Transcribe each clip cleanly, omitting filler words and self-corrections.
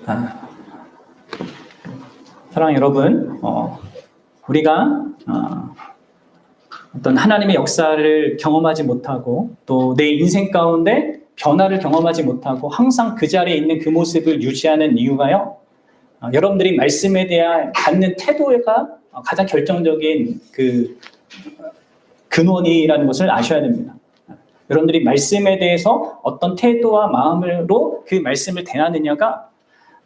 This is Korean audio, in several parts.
아, 사랑하는 여러분, 우리가 어떤 하나님의 역사를 경험하지 못하고 또 내 인생 가운데 변화를 경험하지 못하고 항상 그 자리에 있는 그 모습을 유지하는 이유가요. 여러분들이 말씀에 대한 갖는 태도가 가장 결정적인 그 근원이라는 것을 아셔야 됩니다. 여러분들이 말씀에 대해서 어떤 태도와 마음으로 그 말씀을 대하느냐가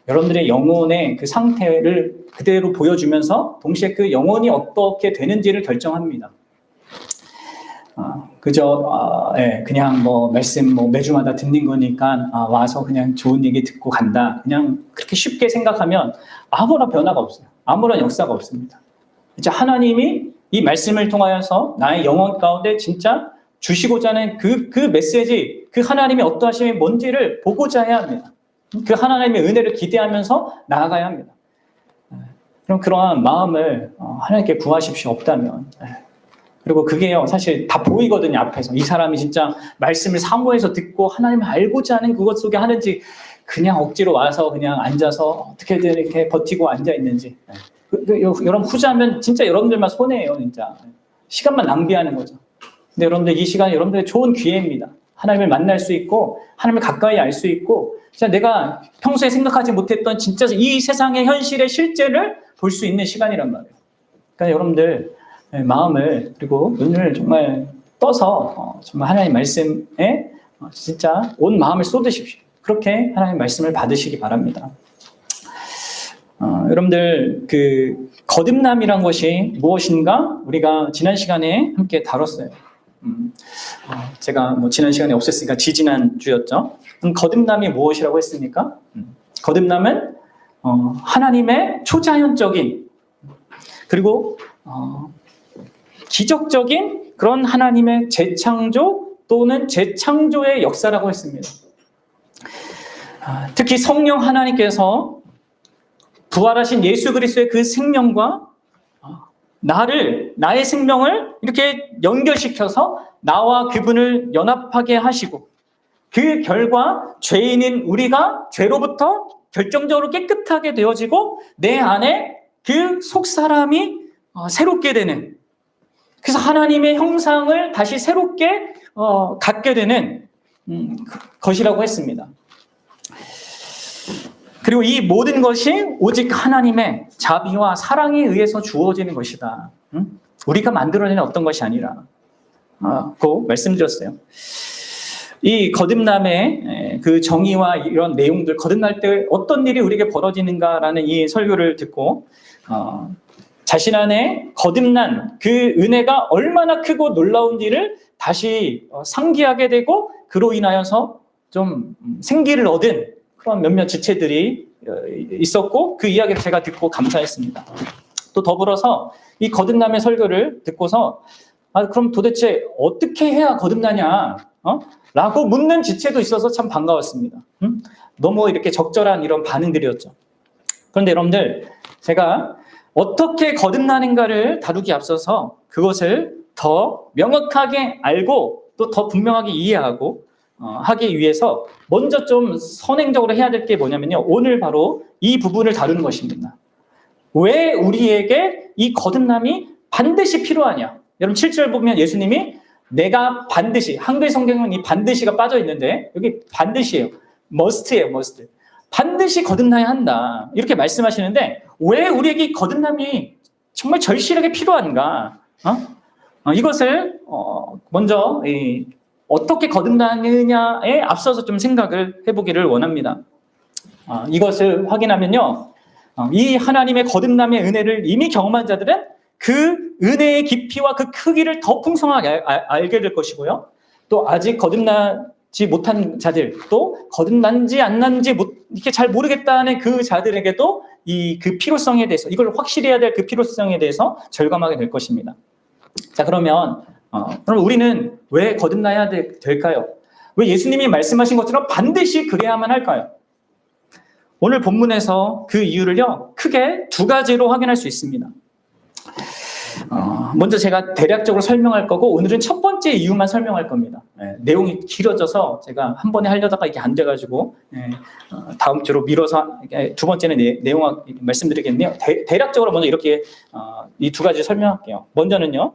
여러분들의 영혼의 그 상태를 그대로 보여주면서 동시에 그 영혼이 어떻게 되는지를 결정합니다. 그냥 말씀 매주마다 듣는 거니까 와서 그냥 좋은 얘기 듣고 간다. 그냥 그렇게 쉽게 생각하면 아무런 변화가 없어요. 아무런 역사가 없습니다. 이제 하나님이 이 말씀을 통하여서 나의 영혼 가운데 진짜 주시고자 하는 그 메시지, 그 하나님의 어떠하심이 뭔지를 보고자 해야 합니다. 그 하나님의 은혜를 기대하면서 나아가야 합니다. 그럼 그러한 마음을 하나님께 구하십시오. 없다면. 그리고 그게요, 사실 다 보이거든요, 앞에서. 이 사람이 진짜 말씀을 사모해서 듣고 하나님을 알고자 하는 그것 속에 하는지, 그냥 억지로 와서 그냥 앉아서 어떻게든 이렇게 버티고 앉아있는지. 여러분, 후자면 진짜 여러분들만 손해예요, 진짜. 시간만 낭비하는 거죠. 근데 여러분들, 이 시간이 여러분들의 좋은 기회입니다. 하나님을 만날 수 있고, 하나님을 가까이 알 수 있고, 진짜 내가 평소에 생각하지 못했던 진짜 이 세상의 현실의 실제를 볼 수 있는 시간이란 말이에요. 그러니까 여러분들, 마음을 그리고 눈을 정말 떠서 정말 하나님 말씀에 진짜 온 마음을 쏟으십시오. 그렇게 하나님 말씀을 받으시기 바랍니다. 여러분들 그 거듭남이란 것이 무엇인가 우리가 지난 시간에 함께 다뤘어요. 제가 지난 시간에 없었으니까 지지난 주였죠. 거듭남이 무엇이라고 했습니까? 거듭남은 하나님의 초자연적인 그리고 기적적인 그런 하나님의 재창조 또는 재창조의 역사라고 했습니다. 특히 성령 하나님께서 부활하신 예수 그리스도의 그 생명과 나의 생명을 이렇게 연결시켜서 나와 그분을 연합하게 하시고 그 결과 죄인인 우리가 죄로부터 결정적으로 깨끗하게 되어지고 내 안에 그 속사람이 새롭게 되는 그래서 하나님의 형상을 다시 새롭게 갖게 되는 것이라고 했습니다. 그리고 이 모든 것이 오직 하나님의 자비와 사랑에 의해서 주어지는 것이다. 우리가 만들어내는 어떤 것이 아니라 고 말씀드렸어요. 이 거듭남의 그 정의와 이런 내용들, 거듭날 때 어떤 일이 우리에게 벌어지는가라는 이 설교를 듣고 자신 안에 거듭난 그 은혜가 얼마나 크고 놀라운지를 다시 상기하게 되고 그로 인하여서 좀 생기를 얻은 그런 몇몇 지체들이 있었고 그 이야기를 제가 듣고 감사했습니다. 또 더불어서 이 거듭남의 설교를 듣고서 그럼 도대체 어떻게 해야 거듭나냐 라고 묻는 지체도 있어서 참 반가웠습니다. 너무 이렇게 적절한 이런 반응들이었죠. 그런데 여러분들 제가 어떻게 거듭나는가를 다루기 앞서서 그것을 더 명확하게 알고 또 더 분명하게 이해하고 하기 위해서 먼저 좀 선행적으로 해야 될 게 뭐냐면요. 오늘 바로 이 부분을 다루는 것입니다. 왜 우리에게 이 거듭남이 반드시 필요하냐? 여러분 7절 보면 예수님이 내가 반드시, 한글 성경은 이 반드시가 빠져 있는데 여기 반드시예요. must예요, must. 반드시 거듭나야 한다. 이렇게 말씀하시는데 왜 우리에게 이 거듭남이 정말 절실하게 필요한가? 이것을 먼저 어떻게 거듭나느냐에 앞서서 좀 생각을 해보기를 원합니다. 이것을 확인하면요. 이 하나님의 거듭남의 은혜를 이미 경험한 자들은 그 은혜의 깊이와 그 크기를 더 풍성하게 알게 될 것이고요. 또 아직 거듭나지 못한 자들, 또 거듭난지 안 난지 이렇게 잘 모르겠다는 그 자들에게도 그 필요성에 대해서, 이걸 확실히 해야 될 그 필요성에 대해서 절감하게 될 것입니다. 자, 그럼 우리는 왜 거듭나야 될까요? 왜 예수님이 말씀하신 것처럼 반드시 그래야만 할까요? 오늘 본문에서 그 이유를요, 크게 두 가지로 확인할 수 있습니다. 먼저 제가 대략적으로 설명할 거고 오늘은 첫 번째 이유만 설명할 겁니다. 내용이 길어져서 제가 한 번에 하려다가 이게 안 돼가지고 다음 주로 미뤄서 두 번째는 내용 말씀드리겠네요. 대략적으로 먼저 이렇게 이 두 가지 설명할게요. 먼저는요.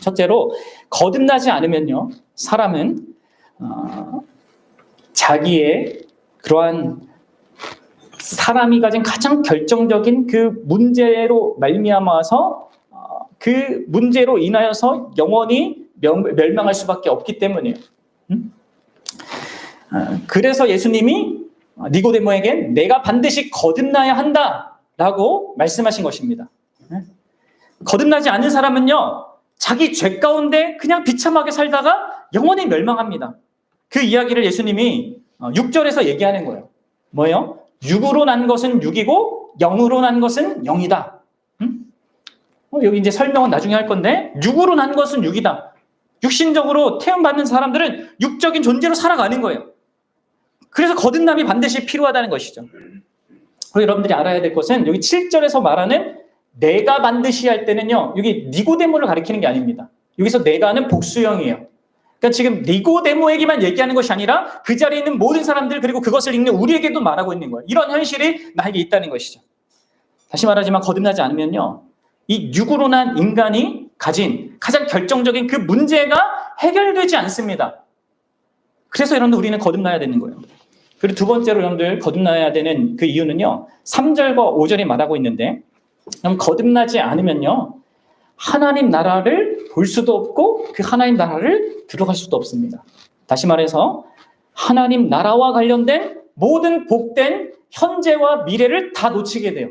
첫째로 거듭나지 않으면요. 사람은 자기의 그러한 사람이 가진 가장 결정적인 그 문제로 말미암아서 그 문제로 인하여서 영원히 멸망할 수밖에 없기 때문이에요. 그래서 예수님이 니고데모에게 내가 반드시 거듭나야 한다라고 말씀하신 것입니다. 거듭나지 않은 사람은요. 자기 죄 가운데 그냥 비참하게 살다가 영원히 멸망합니다. 그 이야기를 예수님이 6절에서 얘기하는 거예요. 뭐예요? 육으로 난 것은 육이고 영으로 난 것은 영이다. 여기 이제 설명은 나중에 할 건데 육으로 난 것은 육이다. 육신적으로 태움받는 사람들은 육적인 존재로 살아가는 거예요. 그래서 거듭남이 반드시 필요하다는 것이죠. 그리고 여러분들이 알아야 될 것은 여기 7절에서 말하는 내가 반드시 할 때는요. 여기 니고데모를 가리키는 게 아닙니다. 여기서 내가는 복수형이에요. 그러니까 지금 니고데모에게만 얘기하는 것이 아니라 그 자리에 있는 모든 사람들 그리고 그것을 읽는 우리에게도 말하고 있는 거예요. 이런 현실이 나에게 있다는 것이죠. 다시 말하지만 거듭나지 않으면요. 이 육으로 난 인간이 가진 가장 결정적인 그 문제가 해결되지 않습니다. 그래서 여러분들 우리는 거듭나야 되는 거예요. 그리고 두 번째로 여러분들 거듭나야 되는 그 이유는요. 3절과 5절이 말하고 있는데 그럼 거듭나지 않으면요. 하나님 나라를 볼 수도 없고 그 하나님 나라를 들어갈 수도 없습니다. 다시 말해서 하나님 나라와 관련된 모든 복된 현재와 미래를 다 놓치게 돼요.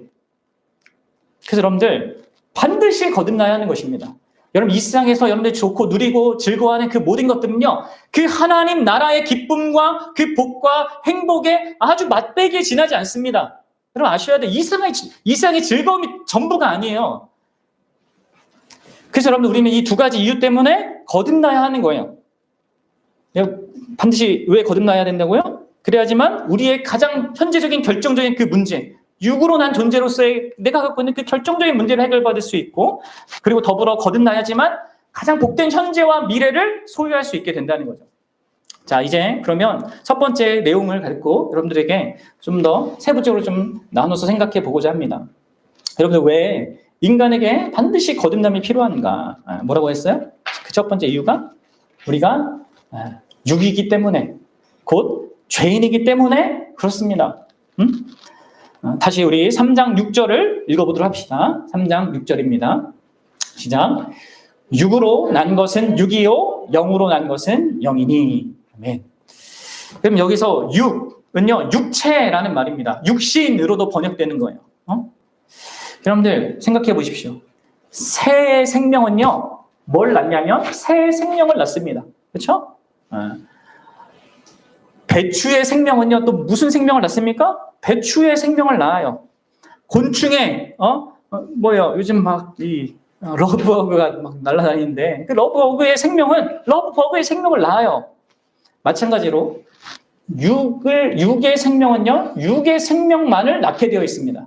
그래서 여러분들 반드시 거듭나야 하는 것입니다. 여러분 이 세상에서 여러분들 좋고 누리고 즐거워하는 그 모든 것들은요. 그 하나님 나라의 기쁨과 그 복과 행복에 아주 맛배기에 지나지 않습니다. 여러분 아셔야 돼요. 이 세상의 즐거움이 전부가 아니에요. 그래서 여러분들 우리는 이 두 가지 이유 때문에 거듭나야 하는 거예요. 반드시 왜 거듭나야 된다고요? 그래야지만 우리의 가장 현재적인 결정적인 그 문제, 육으로 난 존재로서의 내가 갖고 있는 그 결정적인 문제를 해결받을 수 있고 그리고 더불어 거듭나야지만 가장 복된 현재와 미래를 소유할 수 있게 된다는 거죠. 자, 이제 그러면 첫 번째 내용을 가지고 여러분들에게 좀 더 세부적으로 좀 나눠서 생각해 보고자 합니다. 여러분들 왜 인간에게 반드시 거듭남이 필요한가? 뭐라고 했어요? 그 첫 번째 이유가 우리가 육이기 때문에 곧 죄인이기 때문에 그렇습니다. 다시 우리 3장 6절을 읽어보도록 합시다. 3장 6절입니다. 시작. 육으로 난 것은 육이요 영으로 난 것은 영이니. 아멘. 그럼 여기서 육은요 육체라는 말입니다. 육신으로도 번역되는 거예요. 여러분들 생각해 보십시오. 새의 생명은요 뭘 낳냐면 새의 생명을 낳습니다. 그렇죠? 배추의 생명은요 또 무슨 생명을 낳습니까? 배추의 생명을 낳아요. 곤충의 뭐요? 요즘 막 이 러브버그가 막 날아다니는데 그 러브버그의 생명은 러브버그의 생명을 낳아요. 마찬가지로 육의 생명은요 육의 생명만을 낳게 되어 있습니다.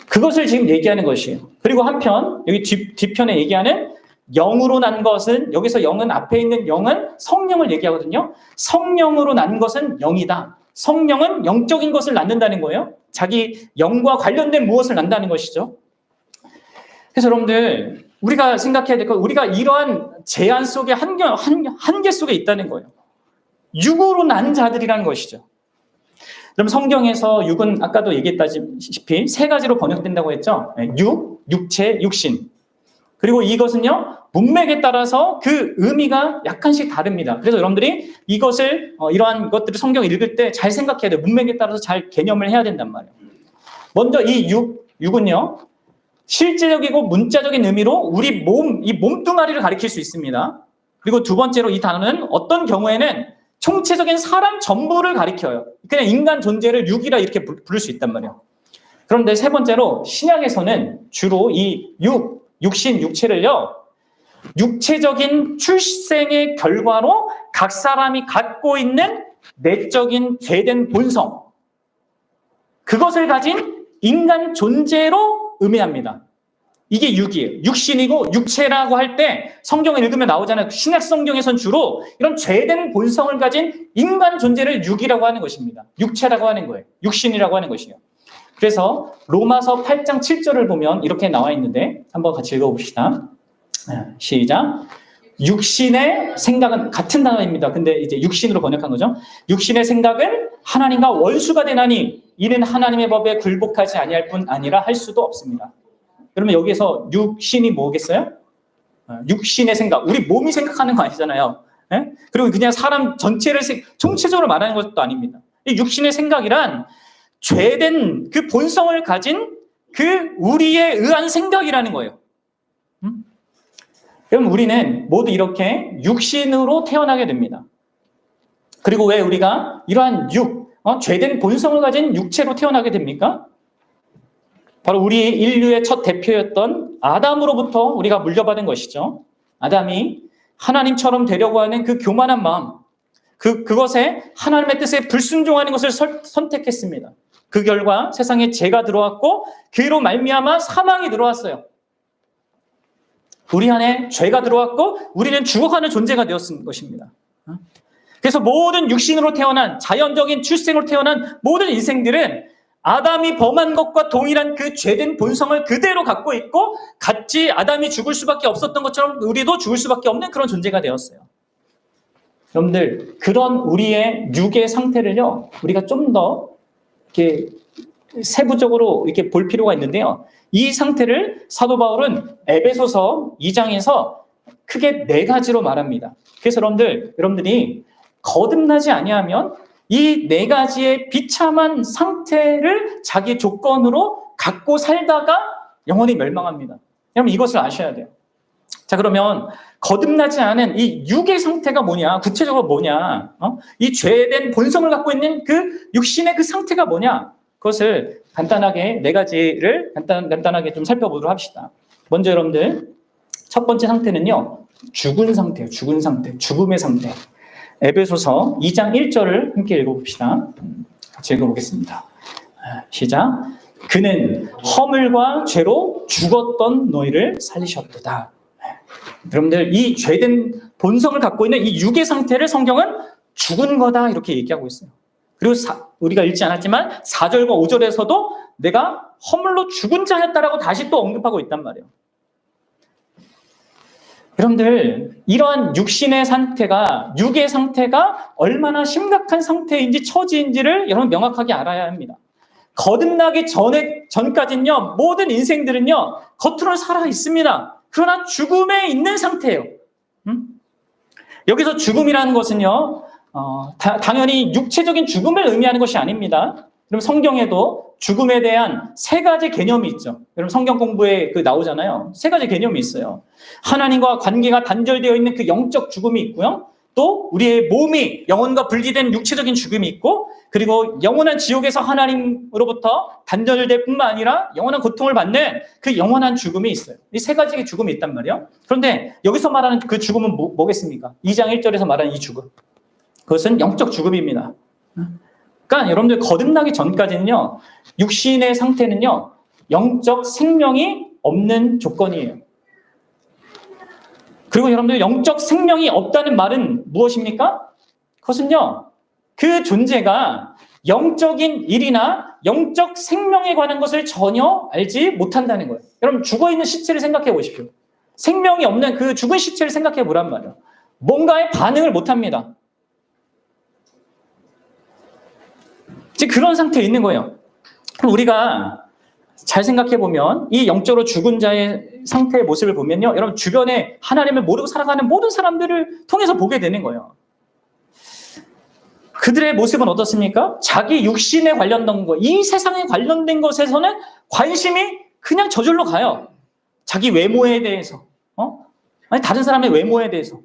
그것을 지금 얘기하는 것이에요. 그리고 한편 여기 뒤편에 얘기하는 영으로 난 것은 여기서 영은 앞에 있는 영은 성령을 얘기하거든요. 성령으로 난 것은 영이다. 성령은 영적인 것을 낳는다는 거예요. 자기 영과 관련된 무엇을 낳는다는 것이죠. 그래서 여러분들 우리가 생각해야 될 건 우리가 이러한 제한 속에 한계 속에 있다는 거예요. 육으로 난 자들이라는 것이죠. 그럼 성경에서 육은 아까도 얘기했다시피 세 가지로 번역된다고 했죠. 육, 육체, 육신. 그리고 이것은요 문맥에 따라서 그 의미가 약간씩 다릅니다. 그래서 여러분들이 이것을 이러한 것들을 성경을 읽을 때 잘 생각해야 돼요. 문맥에 따라서 잘 개념을 해야 된단 말이에요. 먼저 이 육은요 실제적이고 문자적인 의미로 우리 이 몸뚱아리를 가리킬 수 있습니다. 그리고 두 번째로 이 단어는 어떤 경우에는 총체적인 사람 전부를 가리켜요. 그냥 인간 존재를 육이라 이렇게 부를 수 있단 말이에요. 그런데 세 번째로 신약에서는 주로 이 육신, 육체를요 육체적인 출생의 결과로 각 사람이 갖고 있는 내적인 죄된 본성 그것을 가진 인간 존재로 의미합니다. 이게 육이에요. 육신이고 육체라고 할 때 성경을 읽으면 나오잖아요. 신약 성경에선 주로 이런 죄된 본성을 가진 인간 존재를 육이라고 하는 것입니다. 육체라고 하는 거예요. 육신이라고 하는 것이에요. 그래서 로마서 8장 7절을 보면 이렇게 나와 있는데 한번 같이 읽어봅시다. 시작. 육신의 생각은 같은 단어입니다. 근데 이제 육신으로 번역한 거죠. 육신의 생각은 하나님과 원수가 되나니 이는 하나님의 법에 굴복하지 아니할 뿐 아니라 할 수도 없습니다. 그러면 여기에서 육신이 뭐겠어요? 육신의 생각. 우리 몸이 생각하는 거 아니잖아요. 예? 그리고 그냥 사람 전체를 총체적으로 말하는 것도 아닙니다. 이 육신의 생각이란 죄된 그 본성을 가진 그 우리에 의한 생각이라는 거예요. 그럼 우리는 모두 이렇게 육신으로 태어나게 됩니다. 그리고 왜 우리가 이러한 죄된 본성을 가진 육체로 태어나게 됩니까? 바로 우리 인류의 첫 대표였던 아담으로부터 우리가 물려받은 것이죠. 아담이 하나님처럼 되려고 하는 그 교만한 마음, 그것에 하나님의 뜻에 불순종하는 것을 선택했습니다. 그 결과 세상에 죄가 들어왔고 그로 말미암아 사망이 들어왔어요. 우리 안에 죄가 들어왔고 우리는 죽어가는 존재가 되었을 것입니다. 그래서 모든 육신으로 태어난 자연적인 출생으로 태어난 모든 인생들은 아담이 범한 것과 동일한 그 죄된 본성을 그대로 갖고 있고 같이 아담이 죽을 수밖에 없었던 것처럼 우리도 죽을 수밖에 없는 그런 존재가 되었어요. 여러분들, 그런 우리의 육의 상태를요, 우리가 좀 더 이렇게 세부적으로 이렇게 볼 필요가 있는데요. 이 상태를 사도 바울은 에베소서 2장에서 크게 4가지로 말합니다. 그래서 여러분들이 거듭나지 아니하면 이 4가지의 비참한 상태를 자기 조건으로 갖고 살다가 영원히 멸망합니다. 여러분 이것을 아셔야 돼요. 자, 그러면 거듭나지 않은 이 육의 상태가 뭐냐? 구체적으로 뭐냐? 이 죄된 본성을 갖고 있는 그 육신의 그 상태가 뭐냐? 그것을 간단하게 4가지를 간단하게 좀 살펴보도록 합시다. 먼저 여러분들 첫 번째 상태는요, 죽은 상태예요. 죽은 상태, 죽음의 상태. 에베소서 2장 1절을 함께 읽어봅시다. 같이 읽어보겠습니다. 시작. 그는 허물과 죄로 죽었던 너희를 살리셨도다. 여러분들 이 죄된 본성을 갖고 있는 이 육의 상태를 성경은 죽은 거다 이렇게 얘기하고 있어요. 그리고 우리가 읽지 않았지만 4절과 5절에서도 내가 허물로 죽은 자였다라고 다시 또 언급하고 있단 말이에요. 여러분들 이러한 육신의 상태가, 육의 상태가 얼마나 심각한 상태인지 처지인지를 여러분 명확하게 알아야 합니다. 거듭나기 전까지는요, 모든 인생들은요 겉으로 살아 있습니다. 그러나 죽음에 있는 상태예요. 여기서 죽음이라는 것은요, 당연히 육체적인 죽음을 의미하는 것이 아닙니다. 그럼 성경에도 죽음에 대한 3가지 개념이 있죠. 여러분 성경 공부에 나오잖아요. 3가지 개념이 있어요. 하나님과 관계가 단절되어 있는 그 영적 죽음이 있고요. 또 우리의 몸이 영혼과 분리된 육체적인 죽음이 있고, 그리고 영원한 지옥에서 하나님으로부터 단절될 뿐만 아니라 영원한 고통을 받는 그 영원한 죽음이 있어요. 이 3가지의 죽음이 있단 말이에요. 그런데 여기서 말하는 그 죽음은 뭐겠습니까? 2장 1절에서 말하는 이 죽음. 그것은 영적 죽음입니다. 그러니까 여러분들 거듭나기 전까지는요, 육신의 상태는요, 영적 생명이 없는 조건이에요. 그리고 여러분들 영적 생명이 없다는 말은 무엇입니까? 그것은요, 그 존재가 영적인 일이나 영적 생명에 관한 것을 전혀 알지 못한다는 거예요. 여러분 죽어있는 시체를 생각해 보십시오. 생명이 없는 그 죽은 시체를 생각해 보란 말이에요. 뭔가에 반응을 못합니다. 이제 그런 상태에 있는 거예요. 그럼 우리가 잘 생각해 보면 이 영적으로 죽은 자의 상태의 모습을 보면요, 여러분 주변에 하나님을 모르고 살아가는 모든 사람들을 통해서 보게 되는 거예요. 그들의 모습은 어떻습니까? 자기 육신에 관련된 것, 이 세상에 관련된 것에서는 관심이 그냥 저절로 가요. 자기 외모에 대해서, 아니 다른 사람의 외모에 대해서,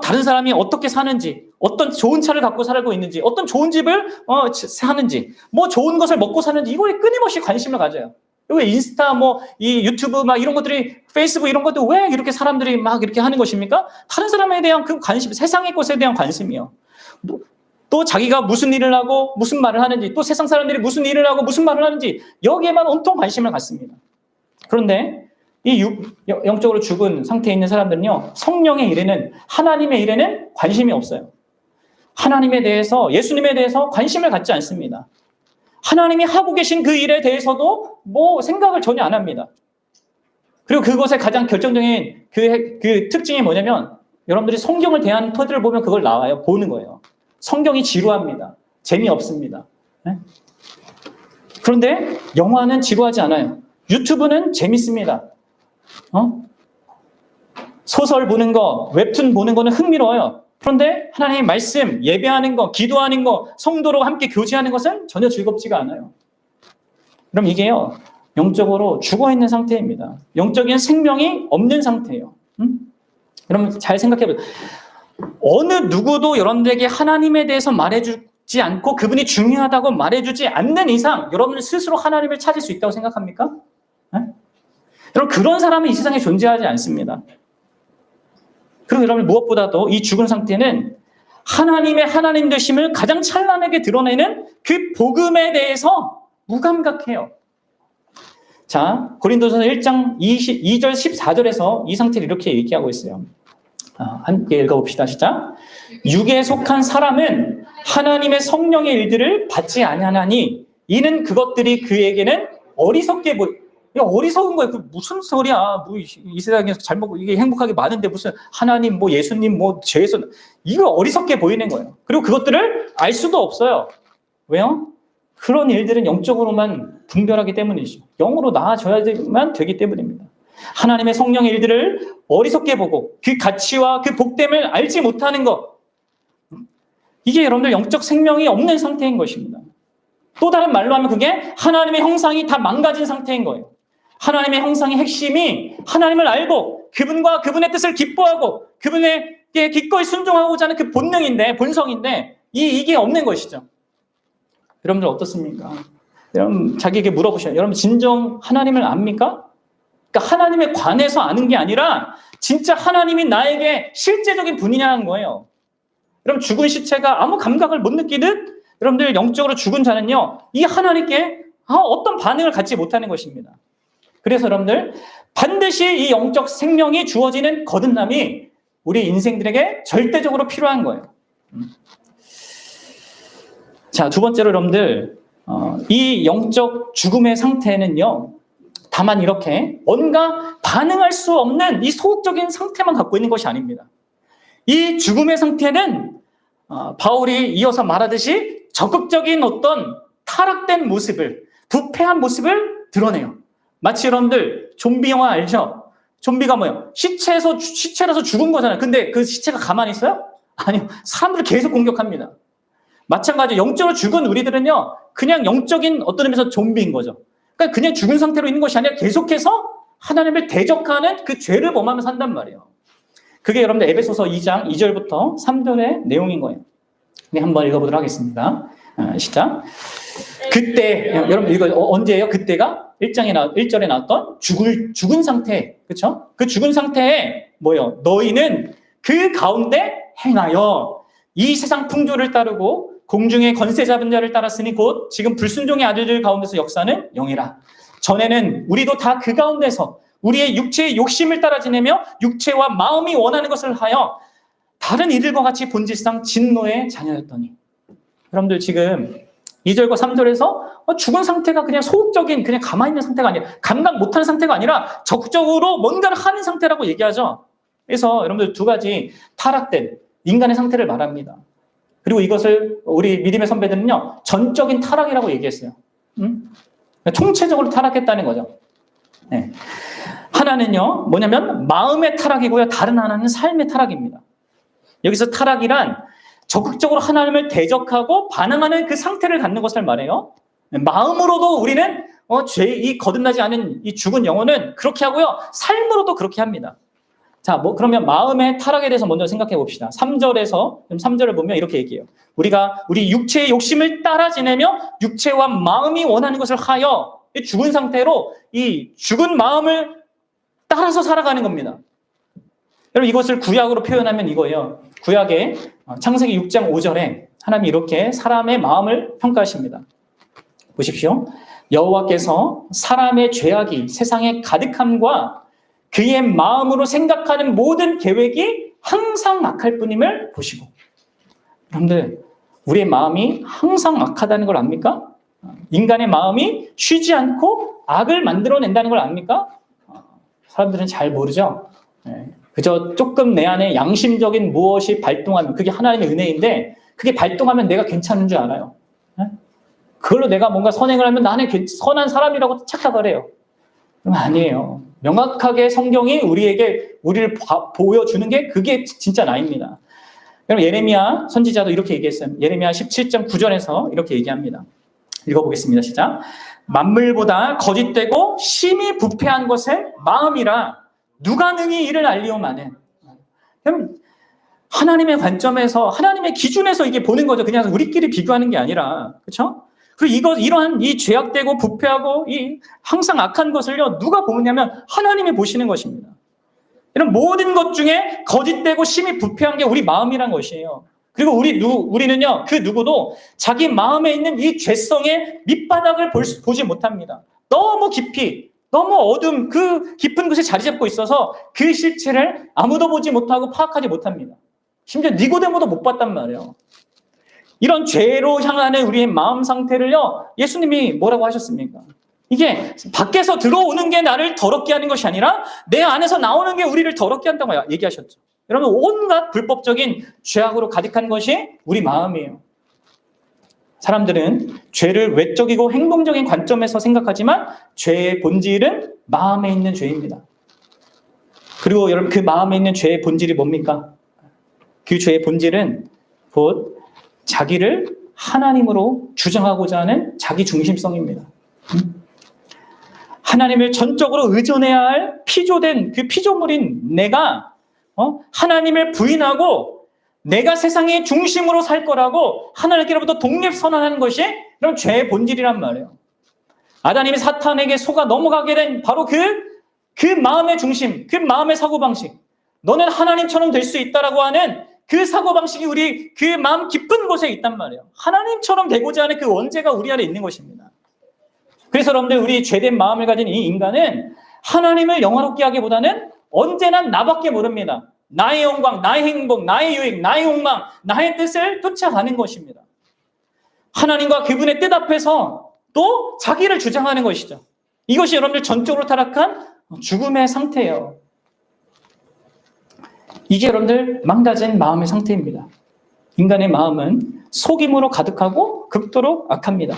다른 사람이 어떻게 사는지, 어떤 좋은 차를 갖고 살고 있는지, 어떤 좋은 집을 사는지, 뭐 좋은 것을 먹고 사는지, 이거에 끊임없이 관심을 가져요. 왜 인스타, 이 유튜브, 이런 것들이, 페이스북 이런 것들 왜 이렇게 사람들이 막 이렇게 하는 것입니까? 다른 사람에 대한 그 관심, 세상의 것에 대한 관심이요. 또 자기가 무슨 일을 하고 무슨 말을 하는지, 또 세상 사람들이 무슨 일을 하고 무슨 말을 하는지, 여기에만 온통 관심을 갖습니다. 그런데 영적으로 죽은 상태에 있는 사람들은요, 성령의 일에는, 하나님의 일에는 관심이 없어요. 하나님에 대해서, 예수님에 대해서 관심을 갖지 않습니다. 하나님이 하고 계신 그 일에 대해서도 뭐 생각을 전혀 안 합니다. 그리고 그것의 가장 결정적인 그 특징이 뭐냐면, 여러분들이 성경을 대하는 터들을 보면 그걸 나와요. 보는 거예요. 성경이 지루합니다. 재미없습니다. 네? 그런데 영화는 지루하지 않아요. 유튜브는 재밌습니다. 소설 보는 거, 웹툰 보는 거는 흥미로워요. 그런데 하나님의 말씀, 예배하는 거, 기도하는 거, 성도로 함께 교제하는 것은 전혀 즐겁지가 않아요. 그럼 이게요, 영적으로 죽어있는 상태입니다. 영적인 생명이 없는 상태예요. 여러분 잘 생각해보세요. 어느 누구도 여러분들에게 하나님에 대해서 말해주지 않고 그분이 중요하다고 말해주지 않는 이상 여러분은 스스로 하나님을 찾을 수 있다고 생각합니까? 네? 여러분 그런 사람은 이 세상에 존재하지 않습니다. 그리고 여러분 무엇보다도 이 죽은 상태는 하나님의 하나님 되심을 가장 찬란하게 드러내는 그 복음에 대해서 무감각해요. 자, 고린도전서 1장 2절 14절에서 이 상태를 이렇게 얘기하고 있어요. 함께 읽어봅시다. 시작. 육에 속한 사람은 하나님의 성령의 일들을 받지 아니하나니 이는 그것들이 그에게는 어리석게 어리석은 거예요. 그 무슨 소리야? 뭐 이 세상에서 잘 먹고 이게 행복하게 많은데 무슨 하나님, 뭐 예수님, 뭐 죄에서 이거 어리석게 보이는 거예요. 그리고 그것들을 알 수도 없어요. 왜요? 그런 일들은 영적으로만 분별하기 때문이죠. 영으로 나아져야만 되기 때문입니다. 하나님의 성령의 일들을 어리석게 보고 그 가치와 그 복됨을 알지 못하는 것. 이게 여러분들 영적 생명이 없는 상태인 것입니다. 또 다른 말로 하면 그게 하나님의 형상이 다 망가진 상태인 거예요. 하나님의 형상의 핵심이 하나님을 알고 그분과 그분의 뜻을 기뻐하고 그분에게 기꺼이 순종하고자 하는 그 본성인데 이게 없는 것이죠. 여러분들 어떻습니까? 여러분 자기에게 물어보셔요. 여러분 진정 하나님을 압니까? 그러니까 하나님에 관해서 아는 게 아니라 진짜 하나님이 나에게 실제적인 분이냐는 거예요. 여러분 죽은 시체가 아무 감각을 못 느끼듯 여러분들 영적으로 죽은 자는요, 이 하나님께 어떤 반응을 갖지 못하는 것입니다. 그래서 여러분들 반드시 이 영적 생명이 주어지는 거듭남이 우리 인생들에게 절대적으로 필요한 거예요. 자, 두 번째로 여러분들 이 영적 죽음의 상태는요, 다만 이렇게 뭔가 반응할 수 없는 이 소극적인 상태만 갖고 있는 것이 아닙니다. 이 죽음의 상태는 바울이 이어서 말하듯이 적극적인 어떤 타락된 모습을, 부패한 모습을 드러내요. 마치 여러분들 좀비 영화 알죠? 좀비가 뭐예요? 시체라서 죽은 거잖아요. 근데 그 시체가 가만히 있어요? 아니요. 사람들을 계속 공격합니다. 마찬가지로 영적으로 죽은 우리들은요, 그냥 영적인 어떤 의미에서 좀비인 거죠. 그러니까 그냥 죽은 상태로 있는 것이 아니라 계속해서 하나님을 대적하는 그 죄를 범하면서 산단 말이에요. 그게 여러분들 에베소서 2장 2절부터 3절의 내용인 거예요. 네, 한번 읽어보도록 하겠습니다. 시작. 그때, 여러분 이거 언제예요? 그때가 1절에 나왔던 죽은 상태, 그렇죠? 그 죽은 상태에 뭐예요? 너희는 그 가운데 행하여 이 세상 풍조를 따르고 공중의 권세 잡은 자를 따랐으니 곧 지금 불순종의 아들들 가운데서 역사는 영이라. 전에는 우리도 다 그 가운데서 우리의 육체의 욕심을 따라 지내며 육체와 마음이 원하는 것을 하여 다른 이들과 같이 본질상 진노의 자녀였더니. 여러분들 지금 2절과 3절에서 죽은 상태가 그냥 소극적인 그냥 가만히 있는 상태가 아니라 감각 못하는 상태가 아니라 적극적으로 뭔가를 하는 상태라고 얘기하죠. 그래서 여러분들 두 가지 타락된 인간의 상태를 말합니다. 그리고 이것을 우리 믿음의 선배들은요, 전적인 타락이라고 얘기했어요. 총체적으로 타락했다는 거죠. 네. 하나는요, 뭐냐면 마음의 타락이고요, 다른 하나는 삶의 타락입니다. 여기서 타락이란 적극적으로 하나님을 대적하고 반항하는 그 상태를 갖는 것을 말해요. 마음으로도 우리는 이 거듭나지 않은 이 죽은 영혼은 그렇게 하고요, 삶으로도 그렇게 합니다. 자, 그러면 마음의 타락에 대해서 먼저 생각해 봅시다. 3절을 보면 이렇게 얘기해요. 우리 육체의 욕심을 따라 지내며 육체와 마음이 원하는 것을 하여 죽은 상태로 이 죽은 마음을 따라서 살아가는 겁니다. 여러분 이것을 구약으로 표현하면 이거예요. 구약의 창세기 6장 5절에 하나님이 이렇게 사람의 마음을 평가하십니다. 보십시오. 여호와께서 사람의 죄악이 세상에 가득함과 그의 마음으로 생각하는 모든 계획이 항상 악할 뿐임을 보시고. 여러분들, 우리의 마음이 항상 악하다는 걸 압니까? 인간의 마음이 쉬지 않고 악을 만들어낸다는 걸 압니까? 사람들은 잘 모르죠. 그저 조금 내 안에 양심적인 무엇이 발동하면 그게 하나님의 은혜인데 그게 발동하면 내가 괜찮은 줄 알아요. 그걸로 내가 뭔가 선행을 하면 나는 선한 사람이라고 착각을 해요. 그럼 아니에요. 명확하게 성경이 우리를 보여주는 게 그게 진짜 나입니다. 여러분, 예레미야 선지자도 이렇게 얘기했어요. 예레미야 17장 9절에서 이렇게 얘기합니다. 읽어보겠습니다. 시작. 만물보다 거짓되고 심히 부패한 것은 마음이라 누가 능히 이를 알리오마는. 하나님의 관점에서, 하나님의 기준에서 이게 보는 거죠. 그냥 우리끼리 비교하는 게 아니라, 그렇죠? 그리고 이러한 이 죄악되고 부패하고 이 항상 악한 것을요, 누가 보느냐면 하나님이 보시는 것입니다. 이런 모든 것 중에 거짓되고 심히 부패한 게 우리 마음이란 것이에요. 그리고 우리는요, 그 누구도 자기 마음에 있는 이 죄성의 밑바닥을 보지 못합니다. 너무 깊이, 너무 어둠, 그 깊은 곳에 자리 잡고 있어서 그 실체를 아무도 보지 못하고 파악하지 못합니다. 심지어 니고데모도 못 봤단 말이에요. 이런 죄로 향하는 우리의 마음 상태를요, 예수님이 뭐라고 하셨습니까? 이게 밖에서 들어오는 게 나를 더럽게 하는 것이 아니라 내 안에서 나오는 게 우리를 더럽게 한다고 얘기하셨죠. 여러분, 온갖 불법적인 죄악으로 가득한 것이 우리 마음이에요. 사람들은 죄를 외적이고 행동적인 관점에서 생각하지만 죄의 본질은 마음에 있는 죄입니다. 그리고 여러분, 그 마음에 있는 죄의 본질이 뭡니까? 그 죄의 본질은 곧 자기를 하나님으로 주장하고자 하는 자기 중심성입니다. 하나님을 전적으로 의존해야 할 피조된 그 피조물인 내가 하나님을 부인하고 내가 세상의 중심으로 살 거라고 하나님께로부터 독립선언하는 것이 그럼 죄의 본질이란 말이에요. 아담이 사탄에게 속아 넘어가게 된 바로 그 마음의 중심, 그 마음의 사고방식. 너는 하나님처럼 될 수 있다라고 하는 그 사고방식이 우리 그 마음 깊은 곳에 있단 말이에요. 하나님처럼 되고자 하는 그 원죄가 우리 안에 있는 것입니다. 그래서 여러분들, 우리 죄된 마음을 가진 이 인간은 하나님을 영화롭게 하기보다는 언제나 나밖에 모릅니다. 나의 영광, 나의 행복, 나의 유익, 나의 욕망, 나의 뜻을 쫓아가는 것입니다. 하나님과 그분의 뜻 앞에서 또 자기를 주장하는 것이죠. 이것이 여러분들 전적으로 타락한 죽음의 상태예요. 이게 여러분들 망가진 마음의 상태입니다. 인간의 마음은 속임으로 가득하고 극도로 악합니다.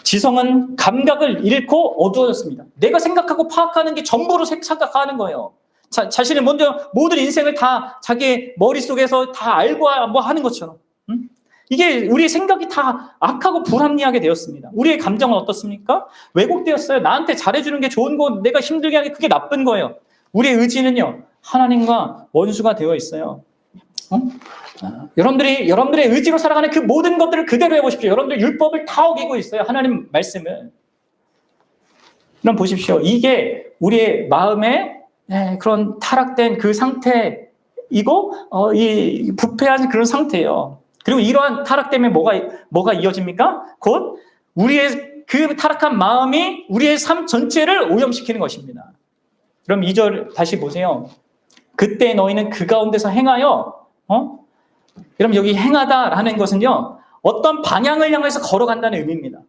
지성은 감각을 잃고 어두워졌습니다. 내가 생각하고 파악하는 게 전부로 생각하는 거예요. 자신의 먼저 모든 인생을 다 자기 머릿속에서 다 알고 뭐 하는 것처럼. 이게 우리의 생각이 다 악하고 불합리하게 되었습니다. 우리의 감정은 어떻습니까? 왜곡되었어요. 나한테 잘해주는 게 좋은 거, 내가 힘들게 하는 게 그게 나쁜 거예요. 우리의 의지는요, 하나님과 원수가 되어 있어요. 여러분들의 의지로 살아가는 그 모든 것들을 그대로 해보십시오. 여러분들 율법을 다 어기고 있어요. 하나님 말씀을. 그럼 보십시오. 이게 우리의 마음의 그런 타락된 그 상태이고, 이 부패한 그런 상태예요. 그리고 이러한 타락 때문에 뭐가 이어집니까? 곧 우리의 그 타락한 마음이 우리의 삶 전체를 오염시키는 것입니다. 그럼 2절 다시 보세요. 그때 너희는 그 가운데서 행하여, 그럼 여기 행하다라는 것은요, 어떤 방향을 향해서 걸어간다는 의미입니다.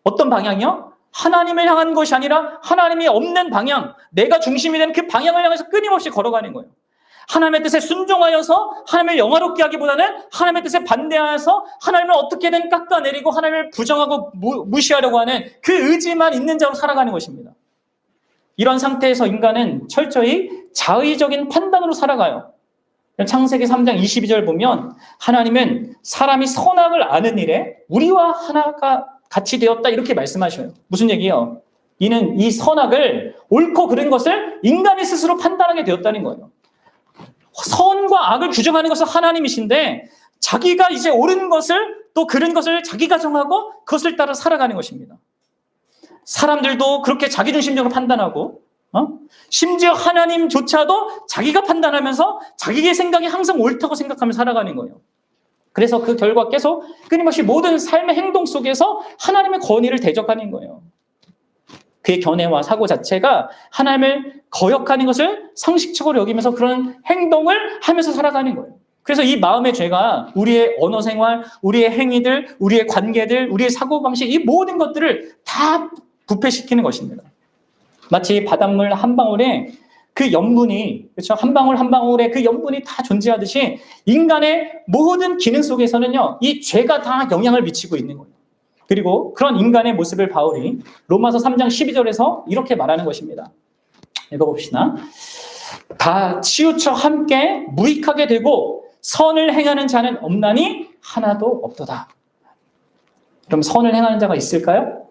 어떤 방향이요? 하나님을 향한 것이 아니라 하나님이 없는 방향, 내가 중심이 되는 그 방향을 향해서 끊임없이 걸어가는 거예요. 하나님의 뜻에 순종하여서 하나님을 영화롭게 하기보다는 하나님의 뜻에 반대하여서 하나님을 어떻게든 깎아내리고 하나님을 부정하고 무시하려고 하는 그 의지만 있는 자로 살아가는 것입니다. 이런 상태에서 인간은 철저히 자의적인 판단으로 살아가요. 창세기 3장 22절 보면 하나님은 사람이 선악을 아는 일에 우리와 하나가 같이 되었다 이렇게 말씀하셔요. 무슨 얘기예요? 이는 이 선악을 옳고 그른 것을 인간이 스스로 판단하게 되었다는 거예요. 선과 악을 규정하는 것은 하나님이신데 자기가 이제 옳은 것을 또 그른 것을 자기가 정하고 그것을 따라 살아가는 것입니다. 사람들도 그렇게 자기중심적으로 판단하고 심지어 하나님조차도 자기가 판단하면서 자기의 생각이 항상 옳다고 생각하며 살아가는 거예요. 그래서 그 결과 계속 끊임없이 모든 삶의 행동 속에서 하나님의 권위를 대적하는 거예요. 그의 견해와 사고 자체가 하나님을 거역하는 것을 상식적으로 여기면서 그런 행동을 하면서 살아가는 거예요. 그래서 이 마음의 죄가 우리의 언어 생활, 우리의 행위들, 우리의 관계들, 우리의 사고방식, 이 모든 것들을 다 부패시키는 것입니다. 마치 바닷물 한 방울에 그 염분이, 그렇죠? 한 방울 한 방울에 그 염분이 다 존재하듯이 인간의 모든 기능 속에서는요, 이 죄가 다 영향을 미치고 있는 거예요. 그리고 그런 인간의 모습을 바울이 로마서 3장 12절에서 이렇게 말하는 것입니다. 읽어봅시다. 다 치우쳐 함께 무익하게 되고 선을 행하는 자는 없나니 하나도 없도다. 그럼 선을 행하는 자가 있을까요?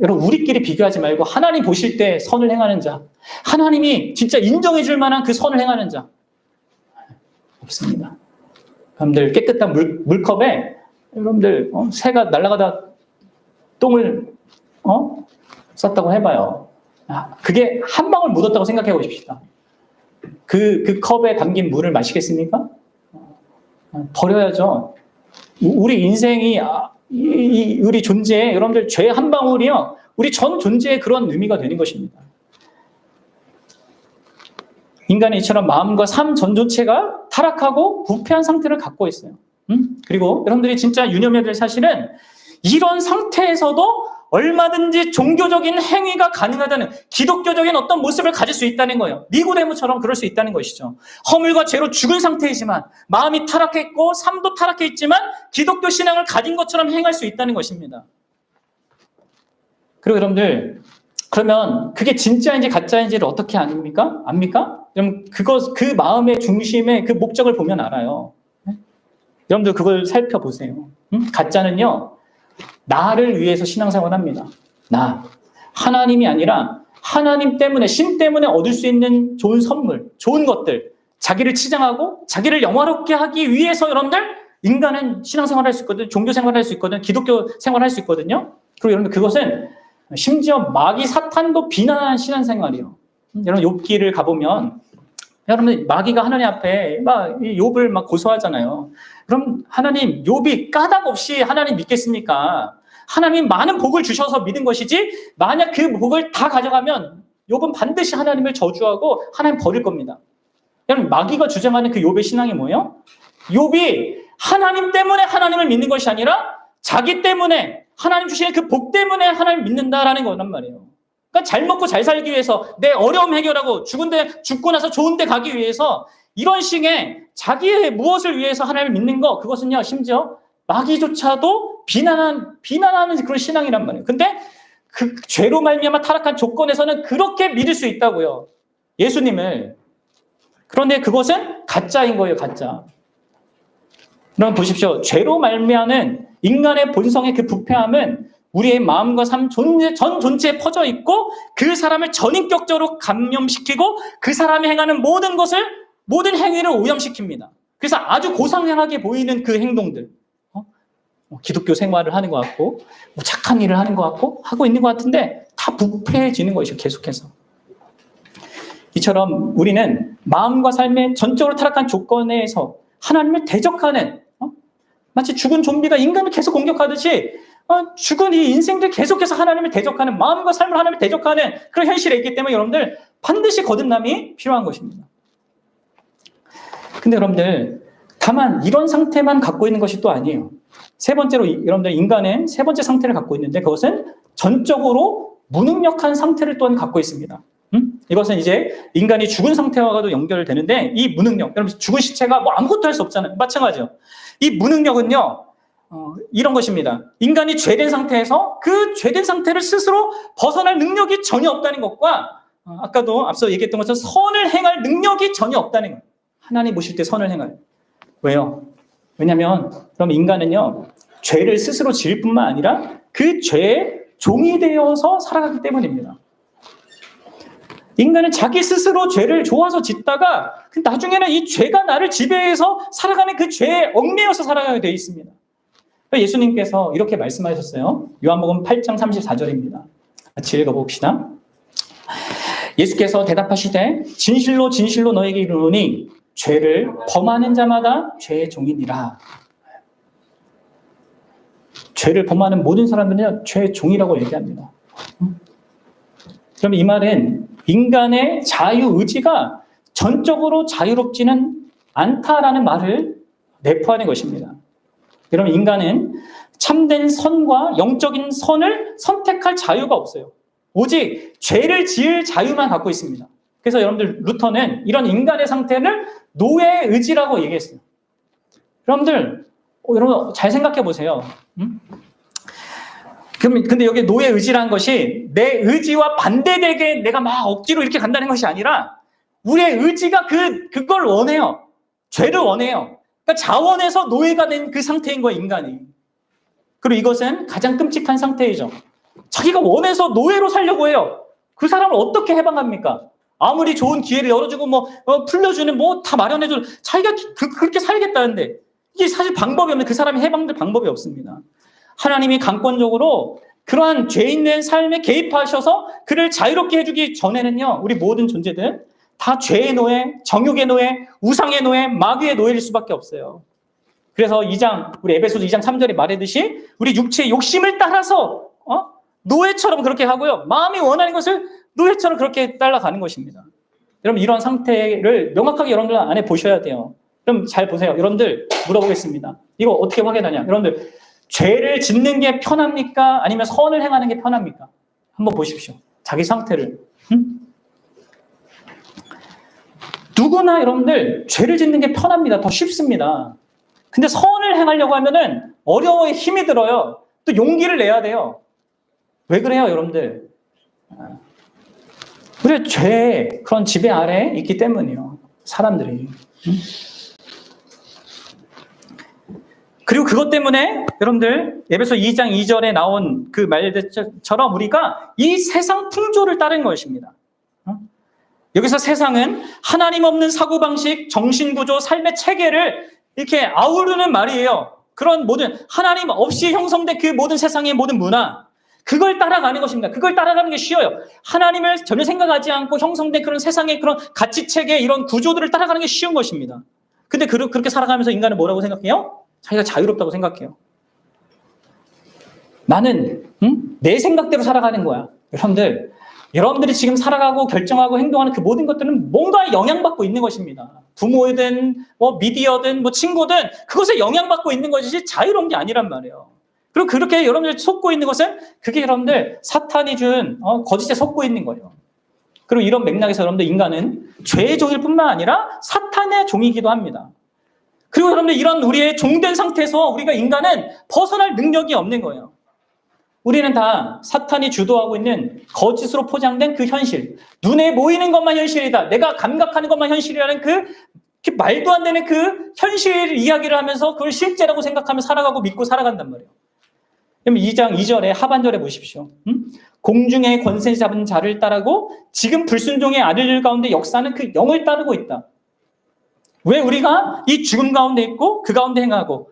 여러분, 우리끼리 비교하지 말고 하나님 보실 때 선을 행하는 자, 하나님이 진짜 인정해 줄 만한 그 선을 행하는 자 없습니다. 여러분들, 깨끗한 물컵에 여러분들 새가 날아가다 똥을 쌌다고 해봐요. 그게 한 방울 묻었다고 생각해 보십시다. 그 컵에 담긴 물을 마시겠습니까? 버려야죠. 우리 인생이, 우리 존재에, 여러분들, 죄 한 방울이요, 우리 전 존재의 그런 의미가 되는 것입니다. 인간은 이처럼 마음과 삶 전조체가 타락하고 부패한 상태를 갖고 있어요. 그리고 여러분들이 진짜 유념해야 될 사실은 이런 상태에서도 얼마든지 종교적인 행위가 가능하다는, 기독교적인 어떤 모습을 가질 수 있다는 거예요. 니고데모처럼 그럴 수 있다는 것이죠. 허물과 죄로 죽은 상태이지만, 마음이 타락했고 삶도 타락해 있지만 기독교 신앙을 가진 것처럼 행할 수 있다는 것입니다. 그리고 여러분들, 그러면 그게 진짜인지 가짜인지를 어떻게 압니까? 그럼 그 마음의 중심의 그 목적을 보면 알아요. 여러분들 그걸 살펴보세요. 가짜는요, 나를 위해서 신앙생활을 합니다. 하나님이 아니라 하나님 때문에, 신 때문에 얻을 수 있는 좋은 선물, 좋은 것들, 자기를 치장하고 자기를 영화롭게 하기 위해서 여러분들, 인간은 신앙생활을 할 수 있거든, 종교생활을 할 수 있거든, 기독교 생활을 할 수 있거든요. 그리고 여러분들, 그것은 심지어 마귀 사탄도 비난하는 신앙생활이에요. 여러분, 욥기를 가보면 여러분, 마귀가 하나님 앞에 막 욥을 막 고소하잖아요. 그럼 하나님, 욥이 까닭 없이 하나님 믿겠습니까? 하나님 많은 복을 주셔서 믿은 것이지, 만약 그 복을 다 가져가면 욥은 반드시 하나님을 저주하고 하나님 버릴 겁니다. 여러분, 마귀가 주장하는 그 욥의 신앙이 뭐예요? 욥이 하나님 때문에 하나님을 믿는 것이 아니라 자기 때문에, 하나님 주시는 그 복 때문에 하나님을 믿는다라는 거란 말이에요. 그러니까 잘 먹고 잘 살기 위해서, 내 어려움 해결하고 죽고 나서 좋은 데 가기 위해서 이런 식의 자기의 무엇을 위해서 하나님을 믿는 거, 그것은요, 심지어 마귀조차도 비난하는 그런 신앙이란 말이에요. 근데 그 죄로 말미암아 타락한 조건에서는 그렇게 믿을 수 있다고요, 예수님을. 그런데 그것은 가짜인 거예요, 가짜. 그럼 보십시오. 죄로 말미암은 인간의 본성의 그 부패함은 우리의 마음과 삶 전 존재에 퍼져 있고, 그 사람을 전인격적으로 감염시키고 그 사람이 행하는 모든 행위를 오염시킵니다. 그래서 아주 고상하게 보이는 그 행동들, 기독교 생활을 하는 것 같고, 착한 일을 하는 것 같고, 하고 있는 것 같은데 다 부패해지는 것이죠, 계속해서. 이처럼 우리는 마음과 삶의 전적으로 타락한 조건에서 하나님을 대적하는, 마치 죽은 좀비가 인간을 계속 공격하듯이 죽은 이 인생들 계속해서 하나님을 대적하는, 마음과 삶을 하나님을 대적하는 그런 현실에 있기 때문에 여러분들, 반드시 거듭남이 필요한 것입니다. 근데 여러분들, 다만 이런 상태만 갖고 있는 것이 또 아니에요. 세 번째로, 여러분들, 인간은 세 번째 상태를 갖고 있는데, 그것은 전적으로 무능력한 상태를 또한 갖고 있습니다. 이것은 이제 인간이 죽은 상태와도 연결되는데, 이 무능력, 여러분, 죽은 시체가 뭐 아무것도 할 수 없잖아요. 마찬가지죠. 이 무능력은요, 이런 것입니다. 인간이 죄된 상태에서 그 죄된 상태를 스스로 벗어날 능력이 전혀 없다는 것과, 아까도 앞서 얘기했던 것처럼 선을 행할 능력이 전혀 없다는 거예요. 하나님 보실 때 선을 행할. 왜요? 왜냐하면 그럼 인간은요, 죄를 스스로 지을 뿐만 아니라 그 죄의 종이 되어서 살아가기 때문입니다. 인간은 자기 스스로 죄를 좋아서 짓다가 나중에는 이 죄가 나를 지배해서 살아가는 그 죄에 얽매여서 살아가게 되어 있습니다. 예수님께서 이렇게 말씀하셨어요. 요한복음 8장 34절입니다. 같이 읽어봅시다. 예수께서 대답하시되 진실로 진실로 너에게 이르노니 죄를 범하는 자마다 죄의 종이니라. 죄를 범하는 모든 사람들은 죄의 종이라고 얘기합니다. 그럼 이 말은 인간의 자유의지가 전적으로 자유롭지는 않다라는 말을 내포하는 것입니다. 여러분, 인간은 참된 선과 영적인 선을 선택할 자유가 없어요. 오직 죄를 지을 자유만 갖고 있습니다. 그래서 여러분들, 루터는 이런 인간의 상태를 노예의 의지라고 얘기했어요. 여러분들, 여러분 잘 생각해 보세요. 근데 여기 노예의 의지라는 것이 내 의지와 반대되게 내가 막 억지로 이렇게 간다는 것이 아니라 우리의 의지가 그걸 원해요. 죄를 원해요. 그러니까 자원에서 노예가 된 그 상태인 거예요, 인간이. 그리고 이것은 가장 끔찍한 상태이죠. 자기가 원해서 노예로 살려고 해요. 그 사람을 어떻게 해방합니까? 아무리 좋은 기회를 열어주고 풀려주는 다 마련해줘. 자기가 그렇게 살겠다는데 이게 사실 방법이 없는, 그 사람이 해방될 방법이 없습니다. 하나님이 강권적으로 그러한 죄 있는 삶에 개입하셔서 그를 자유롭게 해주기 전에는요, 우리 모든 존재들 다 죄의 노예, 정욕의 노예, 우상의 노예, 마귀의 노예일 수밖에 없어요. 그래서 우리 에베소서 2장 3절에 말했듯이 우리 육체의 욕심을 따라서 노예처럼 그렇게 하고요, 마음이 원하는 것을 노예처럼 그렇게 따라가는 것입니다. 여러분, 이런 상태를 명확하게 여러분들 안에 보셔야 돼요. 그럼 잘 보세요. 여러분들 물어보겠습니다. 이거 어떻게 확인하냐? 여러분들, 죄를 짓는 게 편합니까? 아니면 선을 행하는 게 편합니까? 한번 보십시오. 자기 상태를. 누구나 여러분들 죄를 짓는 게 편합니다. 더 쉽습니다. 근데 선을 행하려고 하면은 어려워요. 힘이 들어요. 또 용기를 내야 돼요. 왜 그래요, 여러분들? 우리 죄의 그런 지배 아래에 있기 때문이에요. 사람들이. 그리고 그것 때문에 여러분들, 에베소 2장 2절에 나온 그 말들처럼 우리가 이 세상 풍조를 따른 것입니다. 여기서 세상은 하나님 없는 사고방식, 정신구조, 삶의 체계를 이렇게 아우르는 말이에요. 그런 모든 하나님 없이 형성된 그 모든 세상의 모든 문화, 그걸 따라가는 것입니다. 그걸 따라가는 게 쉬워요. 하나님을 전혀 생각하지 않고 형성된 그런 세상의 그런 가치체계, 이런 구조들을 따라가는 게 쉬운 것입니다. 근데 그렇게 살아가면서 인간은 뭐라고 생각해요? 자기가 자유롭다고 생각해요. 나는 내 생각대로 살아가는 거야. 여러분들이 지금 살아가고 결정하고 행동하는 그 모든 것들은 뭔가에 영향받고 있는 것입니다. 부모든 미디어든 친구든 그것에 영향받고 있는 것이지 자유로운 게 아니란 말이에요. 그리고 그렇게 여러분들 속고 있는 것은 그게 여러분들 사탄이 준 거짓에 속고 있는 거예요. 그리고 이런 맥락에서 여러분들, 인간은 죄의 종일 뿐만 아니라 사탄의 종이기도 합니다. 그리고 여러분들, 이런 우리의 종된 상태에서 우리가 인간은 벗어날 능력이 없는 거예요. 우리는 다 사탄이 주도하고 있는 거짓으로 포장된 그 현실, 눈에 보이는 것만 현실이다, 내가 감각하는 것만 현실이라는 그 말도 안 되는 그 현실 이야기를 하면서 그걸 실제라고 생각하며 살아가고 믿고 살아간단 말이에요. 그럼 2장 2절에 하반절에 보십시오. 공중의 권세 잡은 자를 따르고 지금 불순종의 아들 가운데 역사하는 그 영을 따르고 있다. 왜 우리가 이 죽음 가운데 있고 그 가운데 행하고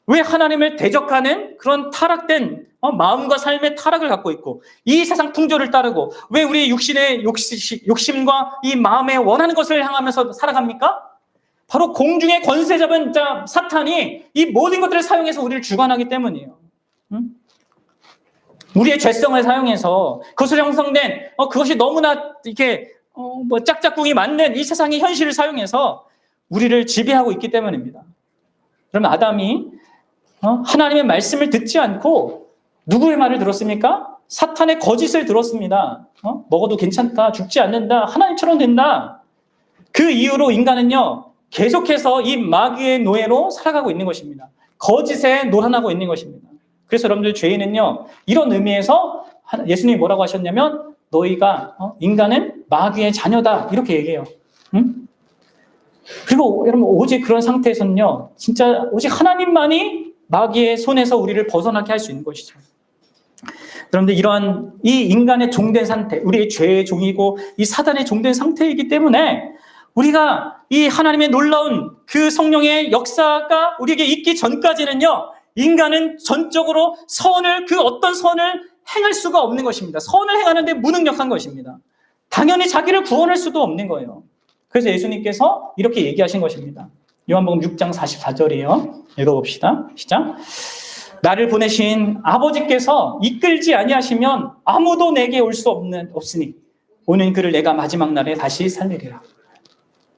왜 하나님을 대적하는 그런 타락된 마음과 삶의 타락을 갖고 있고 이 세상 풍조를 따르고 왜 우리 육신의 욕심과 이 마음에 원하는 것을 향하면서 살아갑니까? 바로 공중의 권세 잡은 자 사탄이 이 모든 것들을 사용해서 우리를 주관하기 때문이에요. 우리의 죄성을 사용해서 그것을 형성된 그것이 너무나 이렇게 짝짝꿍이 맞는 이 세상의 현실을 사용해서 우리를 지배하고 있기 때문입니다. 그럼 아담이 하나님의 말씀을 듣지 않고 누구의 말을 들었습니까? 사탄의 거짓을 들었습니다. 먹어도 괜찮다, 죽지 않는다, 하나님처럼 된다. 그 이후로 인간은요, 계속해서 이 마귀의 노예로 살아가고 있는 것입니다. 거짓에 노란하고 있는 것입니다. 그래서 여러분들, 죄인은요, 이런 의미에서 예수님이 뭐라고 하셨냐면 너희가 인간은 마귀의 자녀다, 이렇게 얘기해요. 그리고 여러분, 오직 그런 상태에서는요, 진짜 오직 하나님만이 마귀의 손에서 우리를 벗어나게 할 수 있는 것이죠. 여러분들, 이러한 이 인간의 종된 상태, 우리의 죄의 종이고 이 사단의 종된 상태이기 때문에 우리가 이 하나님의 놀라운 그 성령의 역사가 우리에게 있기 전까지는요, 인간은 전적으로 그 어떤 선을 행할 수가 없는 것입니다. 선을 행하는데 무능력한 것입니다. 당연히 자기를 구원할 수도 없는 거예요. 그래서 예수님께서 이렇게 얘기하신 것입니다. 요한복음 6장 44절이에요. 읽어봅시다. 시작. 나를 보내신 아버지께서 이끌지 아니하시면 아무도 내게 올 수 없으니 오는 그를 내가 마지막 날에 다시 살리리라.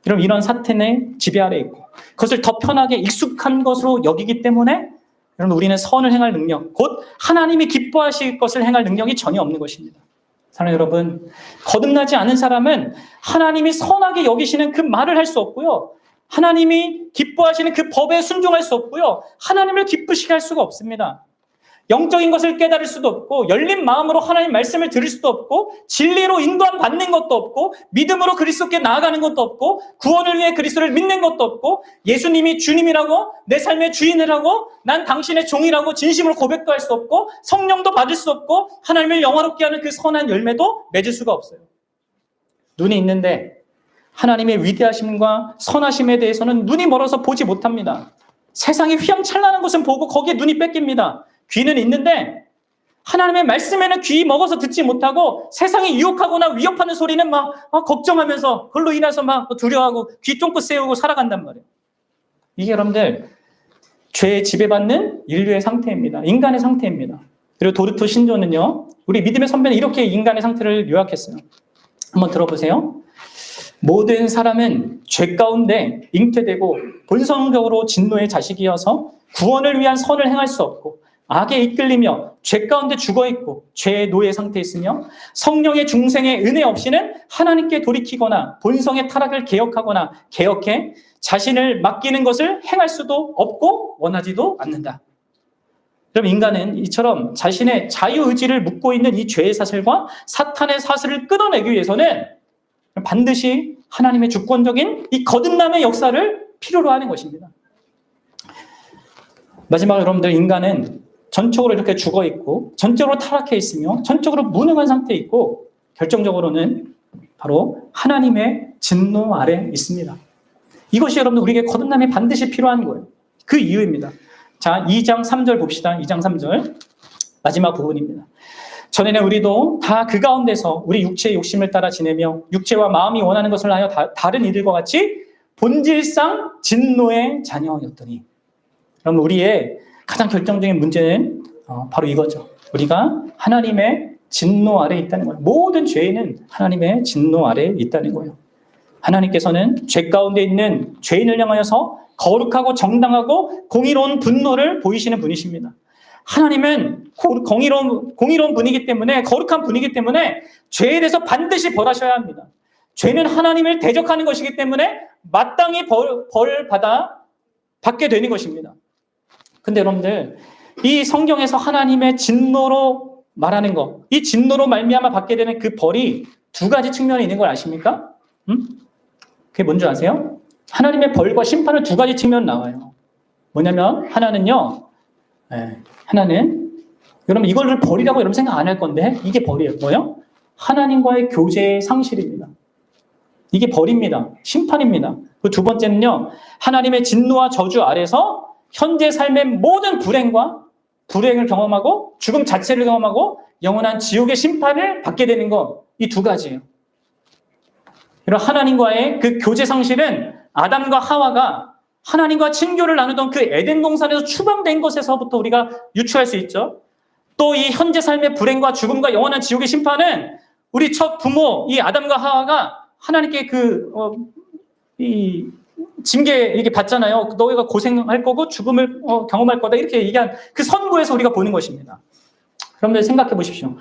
여러분, 이런 사탄의 지배 아래에 있고 그것을 더 편하게 익숙한 것으로 여기기 때문에 여러분, 우리는 선을 행할 능력, 곧 하나님이 기뻐하실 것을 행할 능력이 전혀 없는 것입니다. 사랑하는 여러분, 거듭나지 않은 사람은 하나님이 선하게 여기시는 그 말을 할 수 없고요, 하나님이 기뻐하시는 그 법에 순종할 수 없고요, 하나님을 기쁘시게 할 수가 없습니다. 영적인 것을 깨달을 수도 없고, 열린 마음으로 하나님 말씀을 들을 수도 없고, 진리로 인도함 받는 것도 없고, 믿음으로 그리스도께 나아가는 것도 없고, 구원을 위해 그리스도를 믿는 것도 없고, 예수님이 주님이라고, 내 삶의 주인이라고, 난 당신의 종이라고 진심으로 고백도 할 수 없고, 성령도 받을 수 없고, 하나님을 영화롭게 하는 그 선한 열매도 맺을 수가 없어요. 눈이 있는데 하나님의 위대하심과 선하심에 대해서는 눈이 멀어서 보지 못합니다. 세상이 휘황찬란한 것은 보고 거기에 눈이 뺏깁니다. 귀는 있는데 하나님의 말씀에는 귀 먹어서 듣지 못하고, 세상이 유혹하거나 위협하는 소리는 막 걱정하면서 그걸로 인해서 막 두려워하고 귀 쫑긋 세우고 살아간단 말이에요. 이게 여러분들 죄에 지배받는 인류의 상태입니다. 인간의 상태입니다. 그리고 도르토 신조는요, 우리 믿음의 선배는 이렇게 인간의 상태를 요약했어요. 한번 들어보세요. 모든 사람은 죄 가운데 잉태되고 본성적으로 진노의 자식이어서 구원을 위한 선을 행할 수 없고, 악에 이끌리며 죄 가운데 죽어있고 죄의 노예 상태에 있으며, 성령의 중생의 은혜 없이는 하나님께 돌이키거나 본성의 타락을 개혁해 자신을 맡기는 것을 행할 수도 없고 원하지도 않는다. 그럼 인간은 이처럼 자신의 자유의지를 묶고 있는 이 죄의 사슬과 사탄의 사슬을 끊어내기 위해서는 반드시 하나님의 주권적인 이 거듭남의 역사를 필요로 하는 것입니다. 마지막으로 여러분들, 인간은 전적으로 이렇게 죽어있고 전적으로 타락해 있으며 전적으로 무능한 상태에 있고, 결정적으로는 바로 하나님의 진노 아래 있습니다. 이것이 여러분들 우리에게 거듭남이 반드시 필요한 거예요. 그 이유입니다. 자, 2장 3절 봅시다. 2장 3절 마지막 부분입니다. 전에는 우리도 다 그 가운데서 우리 육체의 욕심을 따라 지내며 육체와 마음이 원하는 것을 하여 다른 이들과 같이 본질상 진노의 자녀였더니. 그럼 우리의 가장 결정적인 문제는 바로 이거죠. 우리가 하나님의 진노 아래에 있다는 거예요. 모든 죄인은 하나님의 진노 아래에 있다는 거예요. 하나님께서는 죄 가운데 있는 죄인을 향하여서 거룩하고 정당하고 공의로운 분노를 보이시는 분이십니다. 하나님은 공의로운 분이기 때문에, 거룩한 분이기 때문에 죄에 대해서 반드시 벌하셔야 합니다. 죄는 하나님을 대적하는 것이기 때문에 마땅히 벌을 받게 되는 것입니다. 근데 여러분들, 이 성경에서 하나님의 진노로 말하는 것, 이 진노로 말미암아 받게 되는 그 벌이 두 가지 측면이 있는 걸 아십니까? 그게 뭔지 아세요? 하나님의 벌과 심판은 두 가지 측면 나와요. 뭐냐면 하나는요, 하나는, 여러분 이거를 벌이라고 여러분 생각 안 할 건데, 이게 벌이에요. 뭐요? 하나님과의 교제의 상실입니다. 이게 벌입니다. 심판입니다. 그 두 번째는요, 하나님의 진노와 저주 아래서 현재 삶의 모든 불행을 경험하고 죽음 자체를 경험하고 영원한 지옥의 심판을 받게 되는 것, 이 두 가지예요. 그리고 하나님과의 그 교제 상실은 아담과 하와가 하나님과 친교를 나누던 그 에덴 동산에서 추방된 것에서부터 우리가 유추할 수 있죠. 또 이 현재 삶의 불행과 죽음과 영원한 지옥의 심판은 우리 첫 부모 이 아담과 하와가 하나님께 이 징계 이렇게 받잖아요. 너희가 고생할 거고 죽음을 경험할 거다, 이렇게 얘기한 그 선고에서 우리가 보는 것입니다. 여러분들 생각해 보십시오.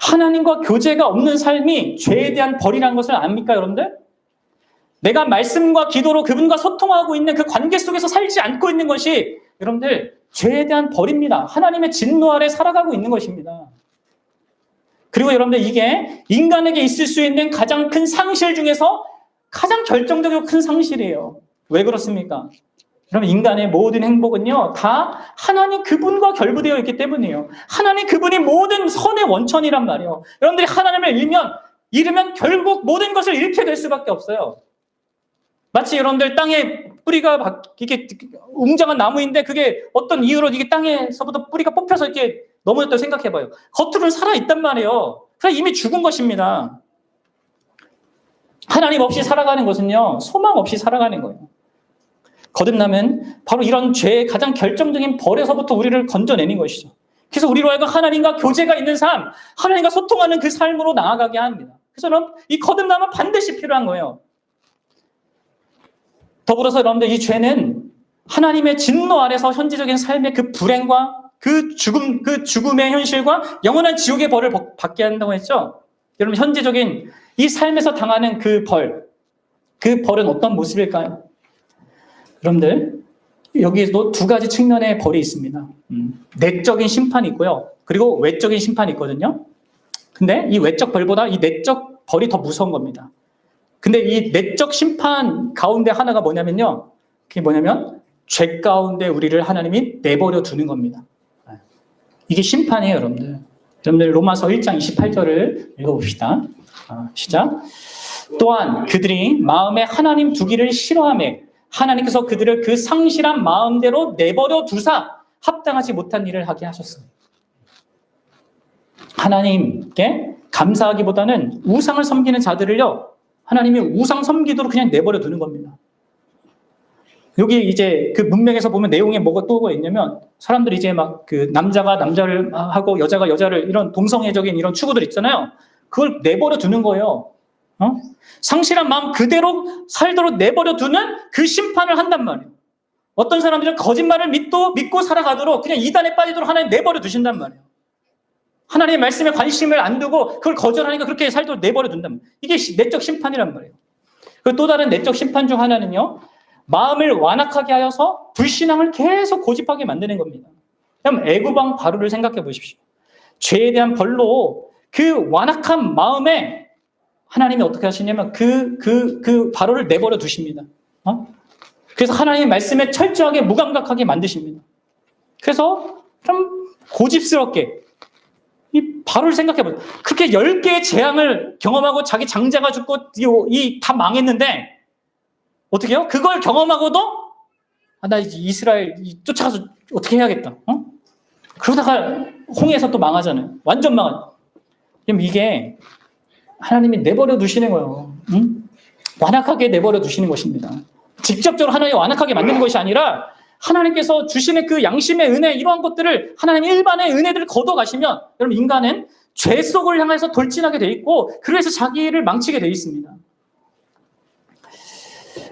하나님과 교제가 없는 삶이 죄에 대한 벌이라는 것을 압니까, 여러분들? 내가 말씀과 기도로 그분과 소통하고 있는 그 관계 속에서 살지 않고 있는 것이 여러분들 죄에 대한 벌입니다. 하나님의 진노 아래 살아가고 있는 것입니다. 그리고 여러분들, 이게 인간에게 있을 수 있는 가장 큰 상실 중에서 가장 결정적이고 큰 상실이에요. 왜 그렇습니까? 여러분, 인간의 모든 행복은요, 다 하나님 그분과 결부되어 있기 때문이에요. 하나님 그분이 모든 선의 원천이란 말이에요. 여러분들이 하나님을 잃으면 결국 모든 것을 잃게 될 수밖에 없어요. 마치 여러분들 땅에 뿌리가 이게 웅장한 나무인데 그게 어떤 이유로 이게 땅에서부터 뿌리가 뽑혀서 이렇게 넘어졌다고 생각해봐요. 겉으로는 살아있단 말이에요. 그냥 이미 죽은 것입니다. 하나님 없이 살아가는 것은요, 소망 없이 살아가는 거예요. 거듭남은 바로 이런 죄의 가장 결정적인 벌에서부터 우리를 건져내는 것이죠. 그래서 우리로 하여금 하나님과 교제가 있는 삶, 하나님과 소통하는 그 삶으로 나아가게 합니다. 그래서 여러분, 이 거듭남은 반드시 필요한 거예요. 더불어서 여러분들, 이 죄는 하나님의 진노 아래서 현재적인 삶의 그 불행과 그 죽음의 현실과 영원한 지옥의 벌을 받게 한다고 했죠. 여러분, 현재적인 이 삶에서 당하는 그 벌은 어떤 모습일까요? 여러분들, 여기에도 두 가지 측면의 벌이 있습니다. 내적인 심판이 있고요. 그리고 외적인 심판이 있거든요. 근데 이 외적 벌보다 이 내적 벌이 더 무서운 겁니다. 근데 이 내적 심판 가운데 하나가 뭐냐면요. 그게 뭐냐면 죄 가운데 우리를 하나님이 내버려 두는 겁니다. 이게 심판이에요, 여러분들. 여러분들 로마서 1장 28절을 읽어봅시다. 시작. 또한 그들이 마음에 하나님 두기를 싫어하며 하나님께서 그들을 그 상실한 마음대로 내버려 두사 합당하지 못한 일을 하게 하셨습니다. 하나님께 감사하기보다는 우상을 섬기는 자들을요, 하나님이 우상 섬기도록 그냥 내버려 두는 겁니다. 여기 이제 그 문맥에서 보면 내용에 뭐가 또 있냐면, 사람들이 이제 막 그 남자가 남자를 하고 여자가 여자를, 이런 동성애적인 이런 추구들 있잖아요. 그걸 내버려 두는 거예요. 상실한 마음 그대로 살도록 내버려 두는 그 심판을 한단 말이에요. 어떤 사람들은 거짓말을 믿고 살아가도록 그냥 이단에 빠지도록 하나님 내버려 두신단 말이에요. 하나님의 말씀에 관심을 안 두고 그걸 거절하니까 그렇게 살도록 내버려 둔단 말이에요. 이게 내적 심판이란 말이에요. 그리고 또 다른 내적 심판 중 하나는요, 마음을 완악하게 하여서 불신앙을 계속 고집하게 만드는 겁니다. 그럼 애굽왕 바로를 생각해 보십시오. 죄에 대한 벌로 그 완악한 마음에 하나님이 어떻게 하시냐면 그 바로를 내버려 두십니다. 그래서 하나님의 말씀에 철저하게 무감각하게 만드십니다. 그래서 좀 고집스럽게 이 바로를 생각해 보세요. 그렇게 10개의 재앙을 경험하고 자기 장자가 죽고 다 망했는데 어떻게 해요? 그걸 경험하고도 나 이제 이스라엘 쫓아가서 어떻게 해야겠다. 그러다가 홍해에서 또 망하잖아요. 완전 망하죠. 그럼 이게 하나님이 내버려 두시는 거예요. 완악하게 내버려 두시는 것입니다. 직접적으로 하나님이 완악하게 만드는 것이 아니라 하나님께서 주시는 그 양심의 은혜, 이러한 것들을 하나님 일반의 은혜들을 걷어가시면 여러분, 인간은 죄 속을 향해서 돌진하게 돼 있고 그래서 자기를 망치게 돼 있습니다.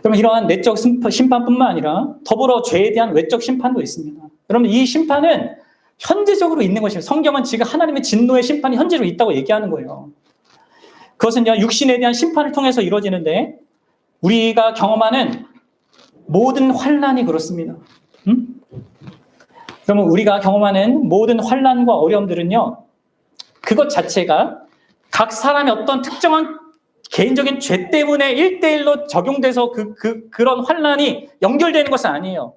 여러분, 이러한 내적 심판뿐만 아니라 더불어 죄에 대한 외적 심판도 있습니다. 여러분, 이 심판은 현재적으로 있는 것입니다. 성경은 지금 하나님의 진노의 심판이 현재로 있다고 얘기하는 거예요. 그것은요, 육신에 대한 심판을 통해서 이루어지는데 우리가 경험하는 모든 환난이 그렇습니다. 그러면 우리가 경험하는 모든 환난과 어려움들은요, 그것 자체가 각 사람의 어떤 특정한 개인적인 죄 때문에 1대1로 적용돼서 그런 환난이 연결되는 것은 아니에요.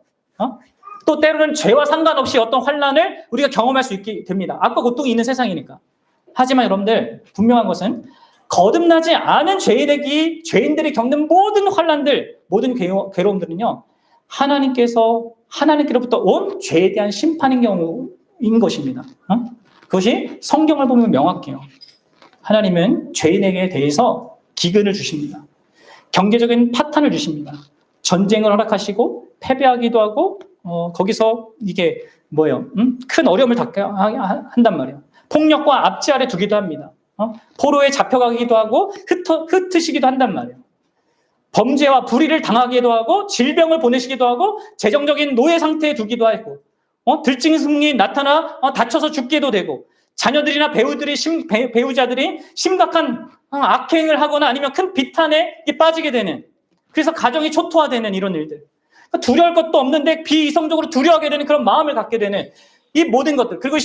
또 때로는 죄와 상관없이 어떤 환난을 우리가 경험할 수 있게 됩니다. 악과 고통이 있는 세상이니까. 하지만 여러분들, 분명한 것은 거듭나지 않은 죄인들이 겪는 모든 환난들, 모든 괴로움들은요, 하나님께로부터 온 죄에 대한 심판인 경우인 것입니다. 그것이 성경을 보면 명확해요. 하나님은 죄인에게 대해서 기근을 주십니다. 경제적인 파탄을 주십니다. 전쟁을 허락하시고 패배하기도 하고 거기서 이게 뭐예요? 큰 어려움을 겪게 한단 말이에요. 폭력과 압제 아래 두기도 합니다. 포로에 잡혀가기도 하고 흩으시기도 한단 말이에요. 범죄와 불의를 당하기도 하고 질병을 보내시기도 하고 재정적인 노예 상태에 두기도 하고 들짐승이 나타나 다쳐서 죽게도 되고 자녀들이나 배우자들이 심각한 악행을 하거나 아니면 큰 비탄에 빠지게 되는, 그래서 가정이 초토화되는 이런 일들, 두려울 것도 없는데 비이성적으로 두려워하게 되는 그런 마음을 갖게 되는 이 모든 것들, 그리고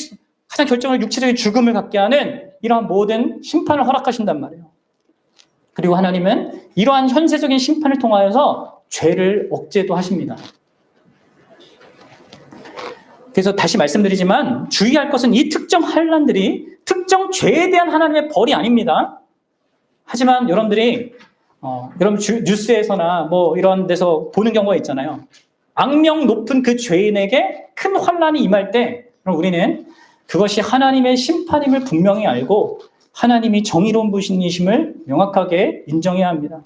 가장 결정을 육체적인 죽음을 갖게 하는 이러한 모든 심판을 허락하신단 말이에요. 그리고 하나님은 이러한 현세적인 심판을 통하여서 죄를 억제도 하십니다. 그래서 다시 말씀드리지만 주의할 것은 이 특정 환난들이 특정 죄에 대한 하나님의 벌이 아닙니다. 하지만 여러분들이 여러분 뉴스에서나 뭐 이런 데서 보는 경우가 있잖아요. 악명 높은 그 죄인에게 큰 환난이 임할 때 우리는 그것이 하나님의 심판임을 분명히 알고 하나님이 정의로운 분이심을 명확하게 인정해야 합니다.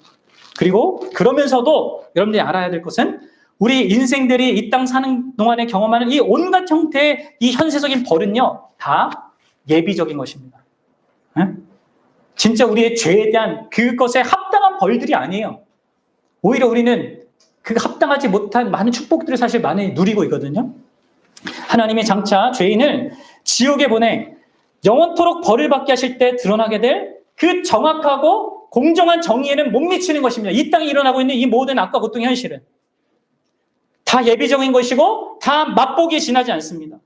그리고 그러면서도 여러분들이 알아야 될 것은 우리 인생들이 이 땅 사는 동안에 경험하는 이 온갖 형태의 이 현세적인 벌은요, 다 예비적인 것입니다. 진짜 우리의 죄에 대한 그것에 합당한 벌들이 아니에요. 오히려 우리는 그 합당하지 못한 많은 축복들을 사실 많이 누리고 있거든요. 하나님이 장차 죄인을 지옥에 보내 영원토록 벌을 받게 하실 때 드러나게 될 그 정확하고 공정한 정의에는 못 미치는 것입니다. 이 땅에 일어나고 있는 이 모든 악과 고통의 현실은 다 예비적인 것이고 다 맛보기에 지나지 않습니다.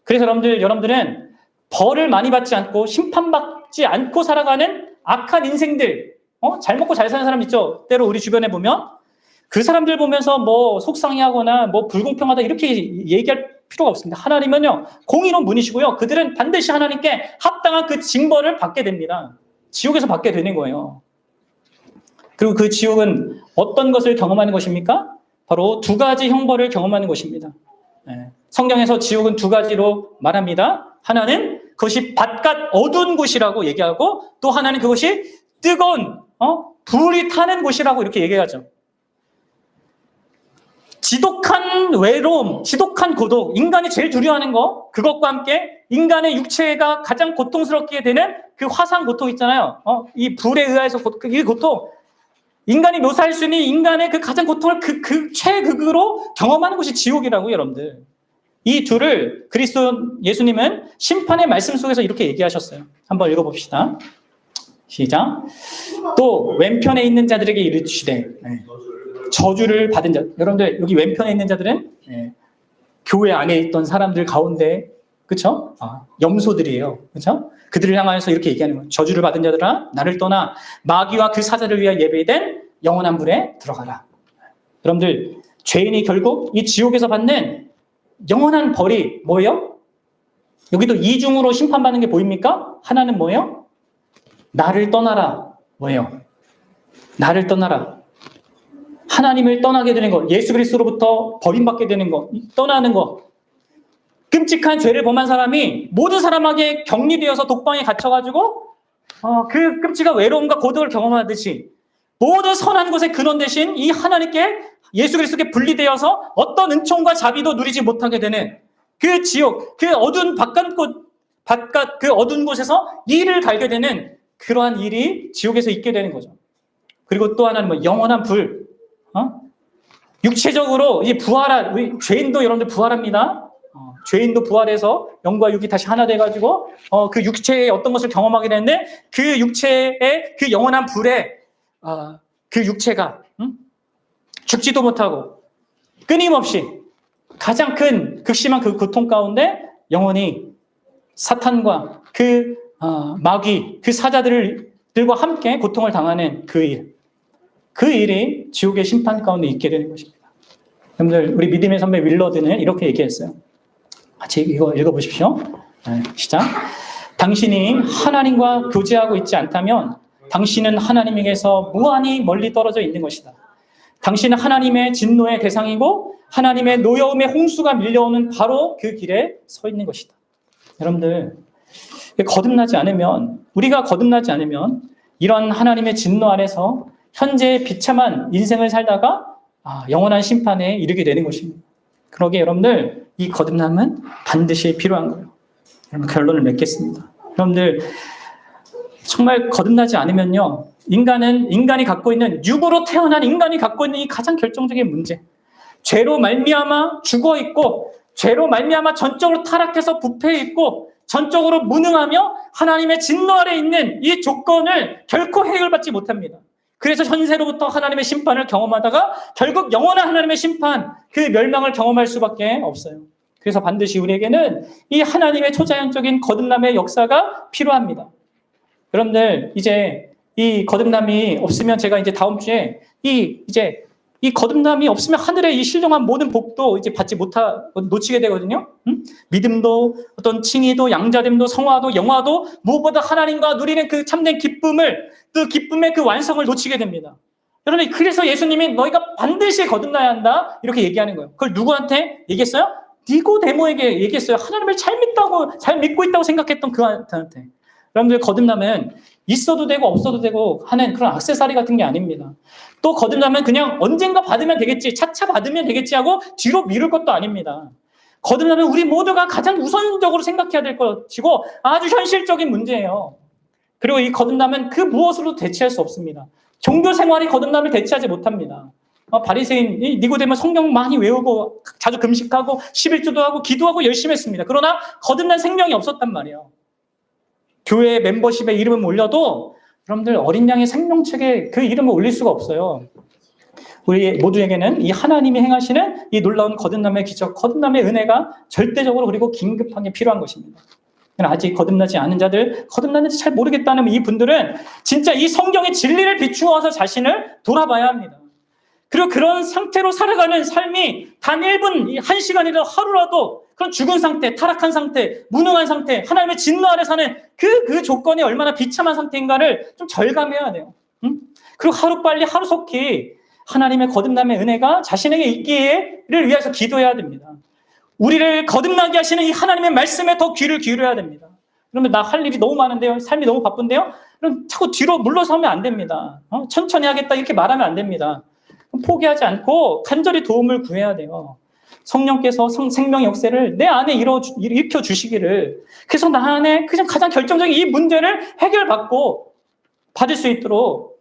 그래서 여러분들은 벌을 많이 받지 않고 심판받지 않고 살아가는 악한 인생들, 잘 먹고 잘 사는 사람 있죠? 때로 우리 주변에 보면 그 사람들 보면서 뭐 속상해하거나 뭐 불공평하다 이렇게 얘기할 필요가 없습니다. 하나님은요, 공의로운 분이시고요. 그들은 반드시 하나님께 합당한 그 징벌을 받게 됩니다. 지옥에서 받게 되는 거예요. 그리고 그 지옥은 어떤 것을 경험하는 것입니까? 바로 두 가지 형벌을 경험하는 것입니다. 성경에서 지옥은 두 가지로 말합니다. 하나는 그것이 바깥 어두운 곳이라고 얘기하고 또 하나는 그것이 뜨거운 불이 타는 곳이라고 이렇게 얘기하죠. 지독한 외로움, 지독한 고독, 인간이 제일 두려워하는 거, 그것과 함께 인간의 육체가 가장 고통스럽게 되는 그 화상 고통 있잖아요. 이 불에 의해서 이 고통, 인간이 묘사할 수 있는 인간의 그 가장 고통을 그 최극으로 경험하는 것이 지옥이라고, 여러분들. 이 둘을 예수님은 심판의 말씀 속에서 이렇게 얘기하셨어요. 한번 읽어봅시다. 시작. 또 왼편에 있는 자들에게 이르시되 저주를 받은 자. 여러분들 여기 왼편에 있는 자들은 교회 안에 있던 사람들 가운데, 그렇죠? 염소들이에요. 그렇죠? 그들을 향하여서 이렇게 얘기하는 거예요. 저주를 받은 자들아, 나를 떠나 마귀와 그 사자를 위하여 예배된 영원한 불에 들어가라. 여러분들, 죄인이 결국 이 지옥에서 받는 영원한 벌이 뭐예요? 여기도 이중으로 심판받는 게 보입니까? 하나는 뭐예요? 나를 떠나라. 뭐예요? 나를 떠나라. 하나님을 떠나게 되는 것, 예수 그리스도로부터 버림받게 되는 것, 떠나는 것. 끔찍한 죄를 범한 사람이 모든 사람에게 격리되어서 독방에 갇혀가지고 그 끔찍한 외로움과 고독을 경험하듯이 모든 선한 것의 근원 대신 이 하나님께, 예수 그리스도께 분리되어서 어떤 은총과 자비도 누리지 못하게 되는 그 지옥, 그 어두운 바깥 그 어두운 곳에서 이를 갈게 되는 그러한 일이 지옥에서 있게 되는 거죠. 그리고 또 하나는 뭐 영원한 불. 육체적으로 이제 우리 죄인도 여러분들 부활합니다. 죄인도 부활해서 영과 육이 다시 하나 돼가지고 그 육체의 어떤 것을 경험하게 되는데 그 육체의 그 영원한 불에 그 육체가 죽지도 못하고 끊임없이 가장 큰 극심한 그 고통 가운데 영원히 사탄과 그 마귀, 그 사자들과 함께 고통을 당하는 그 일이 지옥의 심판 가운데 있게 되는 것입니다. 여러분들, 우리 믿음의 선배 윌러드는 이렇게 얘기했어요. 같이 이거 읽어보십시오. 시작. 당신이 하나님과 교제하고 있지 않다면 당신은 하나님에게서 무한히 멀리 떨어져 있는 것이다. 당신은 하나님의 진노의 대상이고 하나님의 노여움의 홍수가 밀려오는 바로 그 길에 서 있는 것이다. 여러분들, 우리가 거듭나지 않으면 이런 하나님의 진노 아래서 현재의 비참한 인생을 살다가 영원한 심판에 이르게 되는 것입니다. 그러기에 여러분들, 이 거듭남은 반드시 필요한 거예요. 여러분, 결론을 맺겠습니다. 여러분들, 정말 거듭나지 않으면요, 인간이 갖고 있는, 육으로 태어난 인간이 갖고 있는 이 가장 결정적인 문제, 죄로 말미암아 죽어 있고 죄로 말미암아 전적으로 타락해서 부패해 있고 전적으로 무능하며 하나님의 진노 아래 있는 이 조건을 결코 해결받지 못합니다. 그래서 현세로부터 하나님의 심판을 경험하다가 결국 영원한 하나님의 심판, 그 멸망을 경험할 수밖에 없어요. 그래서 반드시 우리에게는 이 하나님의 초자연적인 거듭남의 역사가 필요합니다. 여러분들, 이제 이 거듭남이 없으면 제가 이제 다음 주에 이 거듭남이 없으면 하늘의 이 신령한 모든 복도 이제 놓치게 되거든요. 믿음도, 어떤 칭의도, 양자됨도, 성화도, 영화도, 무엇보다 하나님과 누리는 그 참된 기쁨을, 그 기쁨의 그 완성을 놓치게 됩니다. 여러분, 그래서 예수님이 너희가 반드시 거듭나야 한다, 이렇게 얘기하는 거예요. 그걸 누구한테 얘기했어요? 니고데모에게 얘기했어요. 하나님을 잘 믿고 있다고 생각했던 그한테. 여러분들, 거듭남은 있어도 되고 없어도 되고 하는 그런 액세서리 같은 게 아닙니다. 또 거듭나면 그냥 언젠가 받으면 되겠지, 차차 받으면 되겠지 하고 뒤로 미룰 것도 아닙니다. 거듭나면 우리 모두가 가장 우선적으로 생각해야 될 것이고 아주 현실적인 문제예요. 그리고 이 거듭나면 그 무엇으로도 대체할 수 없습니다. 종교 생활이 거듭남을 대체하지 못합니다. 바리새인 니고데모 성경 많이 외우고 자주 금식하고 11조도 하고 기도하고 열심히 했습니다. 그러나 거듭난 생명이 없었단 말이에요. 교회 멤버십에 이름을 올려도 여러분들 어린 양의 생명책에 그 이름을 올릴 수가 없어요. 우리 모두에게는 이 하나님이 행하시는 이 놀라운 거듭남의 기적, 거듭남의 은혜가 절대적으로 그리고 긴급하게 필요한 것입니다. 아직 거듭나지 않은 자들, 거듭났는지 잘 모르겠다는 이 분들은 진짜 이 성경의 진리를 비추어서 자신을 돌아봐야 합니다. 그리고 그런 상태로 살아가는 삶이 단 1분, 1시간이라도 하루라도 그런 죽은 상태, 타락한 상태, 무능한 상태, 하나님의 진노 아래 사는 그 조건이 얼마나 비참한 상태인가를 좀 절감해야 돼요. 그리고 하루빨리 하루속히 하나님의 거듭남의 은혜가 자신에게 있기를 위해서 기도해야 됩니다. 우리를 거듭나게 하시는 이 하나님의 말씀에 더 귀를 기울여야 됩니다. 그러면 나 할 일이 너무 많은데요? 삶이 너무 바쁜데요? 그럼 자꾸 뒤로 물러서면 안 됩니다. 천천히 하겠다 이렇게 말하면 안 됩니다. 포기하지 않고 간절히 도움을 구해야 돼요. 성령께서 생명의 역사를 내 안에 일으켜 주시기를, 그래서 나 안에 그냥 가장 결정적인 이 문제를 해결받고 받을 수 있도록,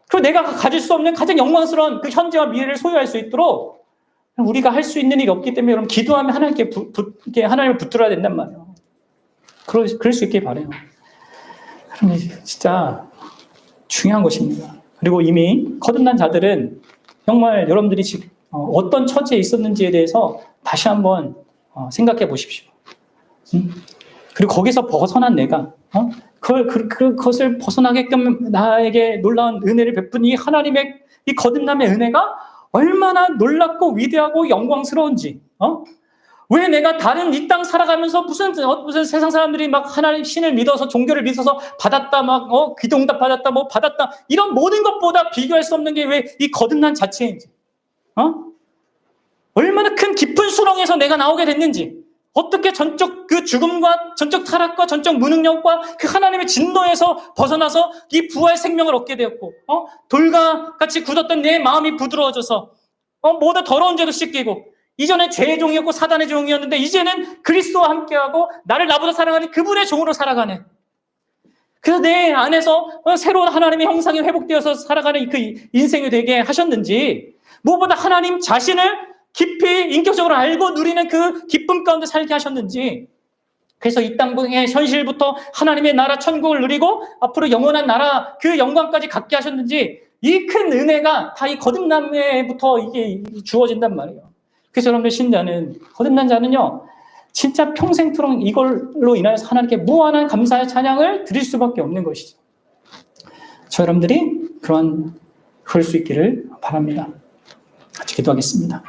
그리고 내가 가질 수 없는 가장 영광스러운 그 현재와 미래를 소유할 수 있도록 우리가 할 수 있는 일이 없기 때문에 여러분 기도하면 하나님께 하나님을 붙들어야 된단 말이에요. 그럴 수 있길 바라요. 그럼 진짜 중요한 것입니다. 그리고 이미 거듭난 자들은 정말 여러분들이 지금 어떤 처지에 있었는지에 대해서 다시 한번 생각해 보십시오. 그리고 거기서 벗어난 내가 그것을 벗어나게끔 나에게 놀라운 은혜를 베푼 이 하나님의 이 거듭남의 은혜가 얼마나 놀랍고 위대하고 영광스러운지. 왜 내가 다른 이 땅 살아가면서 무슨 세상 사람들이 막 하나님 신을 믿어서 종교를 믿어서 받았다, 막 기도응답 받았다, 뭐 받았다, 이런 모든 것보다 비교할 수 없는 게 왜 이 거듭난 자체인지, 얼마나 큰 깊은 수렁에서 내가 나오게 됐는지, 어떻게 전적 그 죽음과 전적 타락과 전적 무능력과 그 하나님의 진노에서 벗어나서 이 부활 생명을 얻게 되었고, 돌과 같이 굳었던 내 마음이 부드러워져서 모두 더러운 죄도 씻기고, 이전에 죄의 종이었고 사단의 종이었는데 이제는 그리스도와 함께하고 나를 나보다 사랑하는 그분의 종으로 살아가는, 그래서 내 안에서 새로운 하나님의 형상이 회복되어서 살아가는 그 인생이 되게 하셨는지, 무엇보다 하나님 자신을 깊이 인격적으로 알고 누리는 그 기쁨 가운데 살게 하셨는지, 그래서 이 땅의 현실부터 하나님의 나라 천국을 누리고 앞으로 영원한 나라 그 영광까지 갖게 하셨는지, 이 큰 은혜가 다 이 거듭남에부터 이게 주어진단 말이에요. 그래서 여러분들 신자는, 거듭난 자는요, 진짜 평생토록 이걸로 인하여서 하나님께 무한한 감사의 찬양을 드릴 수밖에 없는 것이죠. 저 여러분들이 그럴 수 있기를 바랍니다. 같이 기도하겠습니다.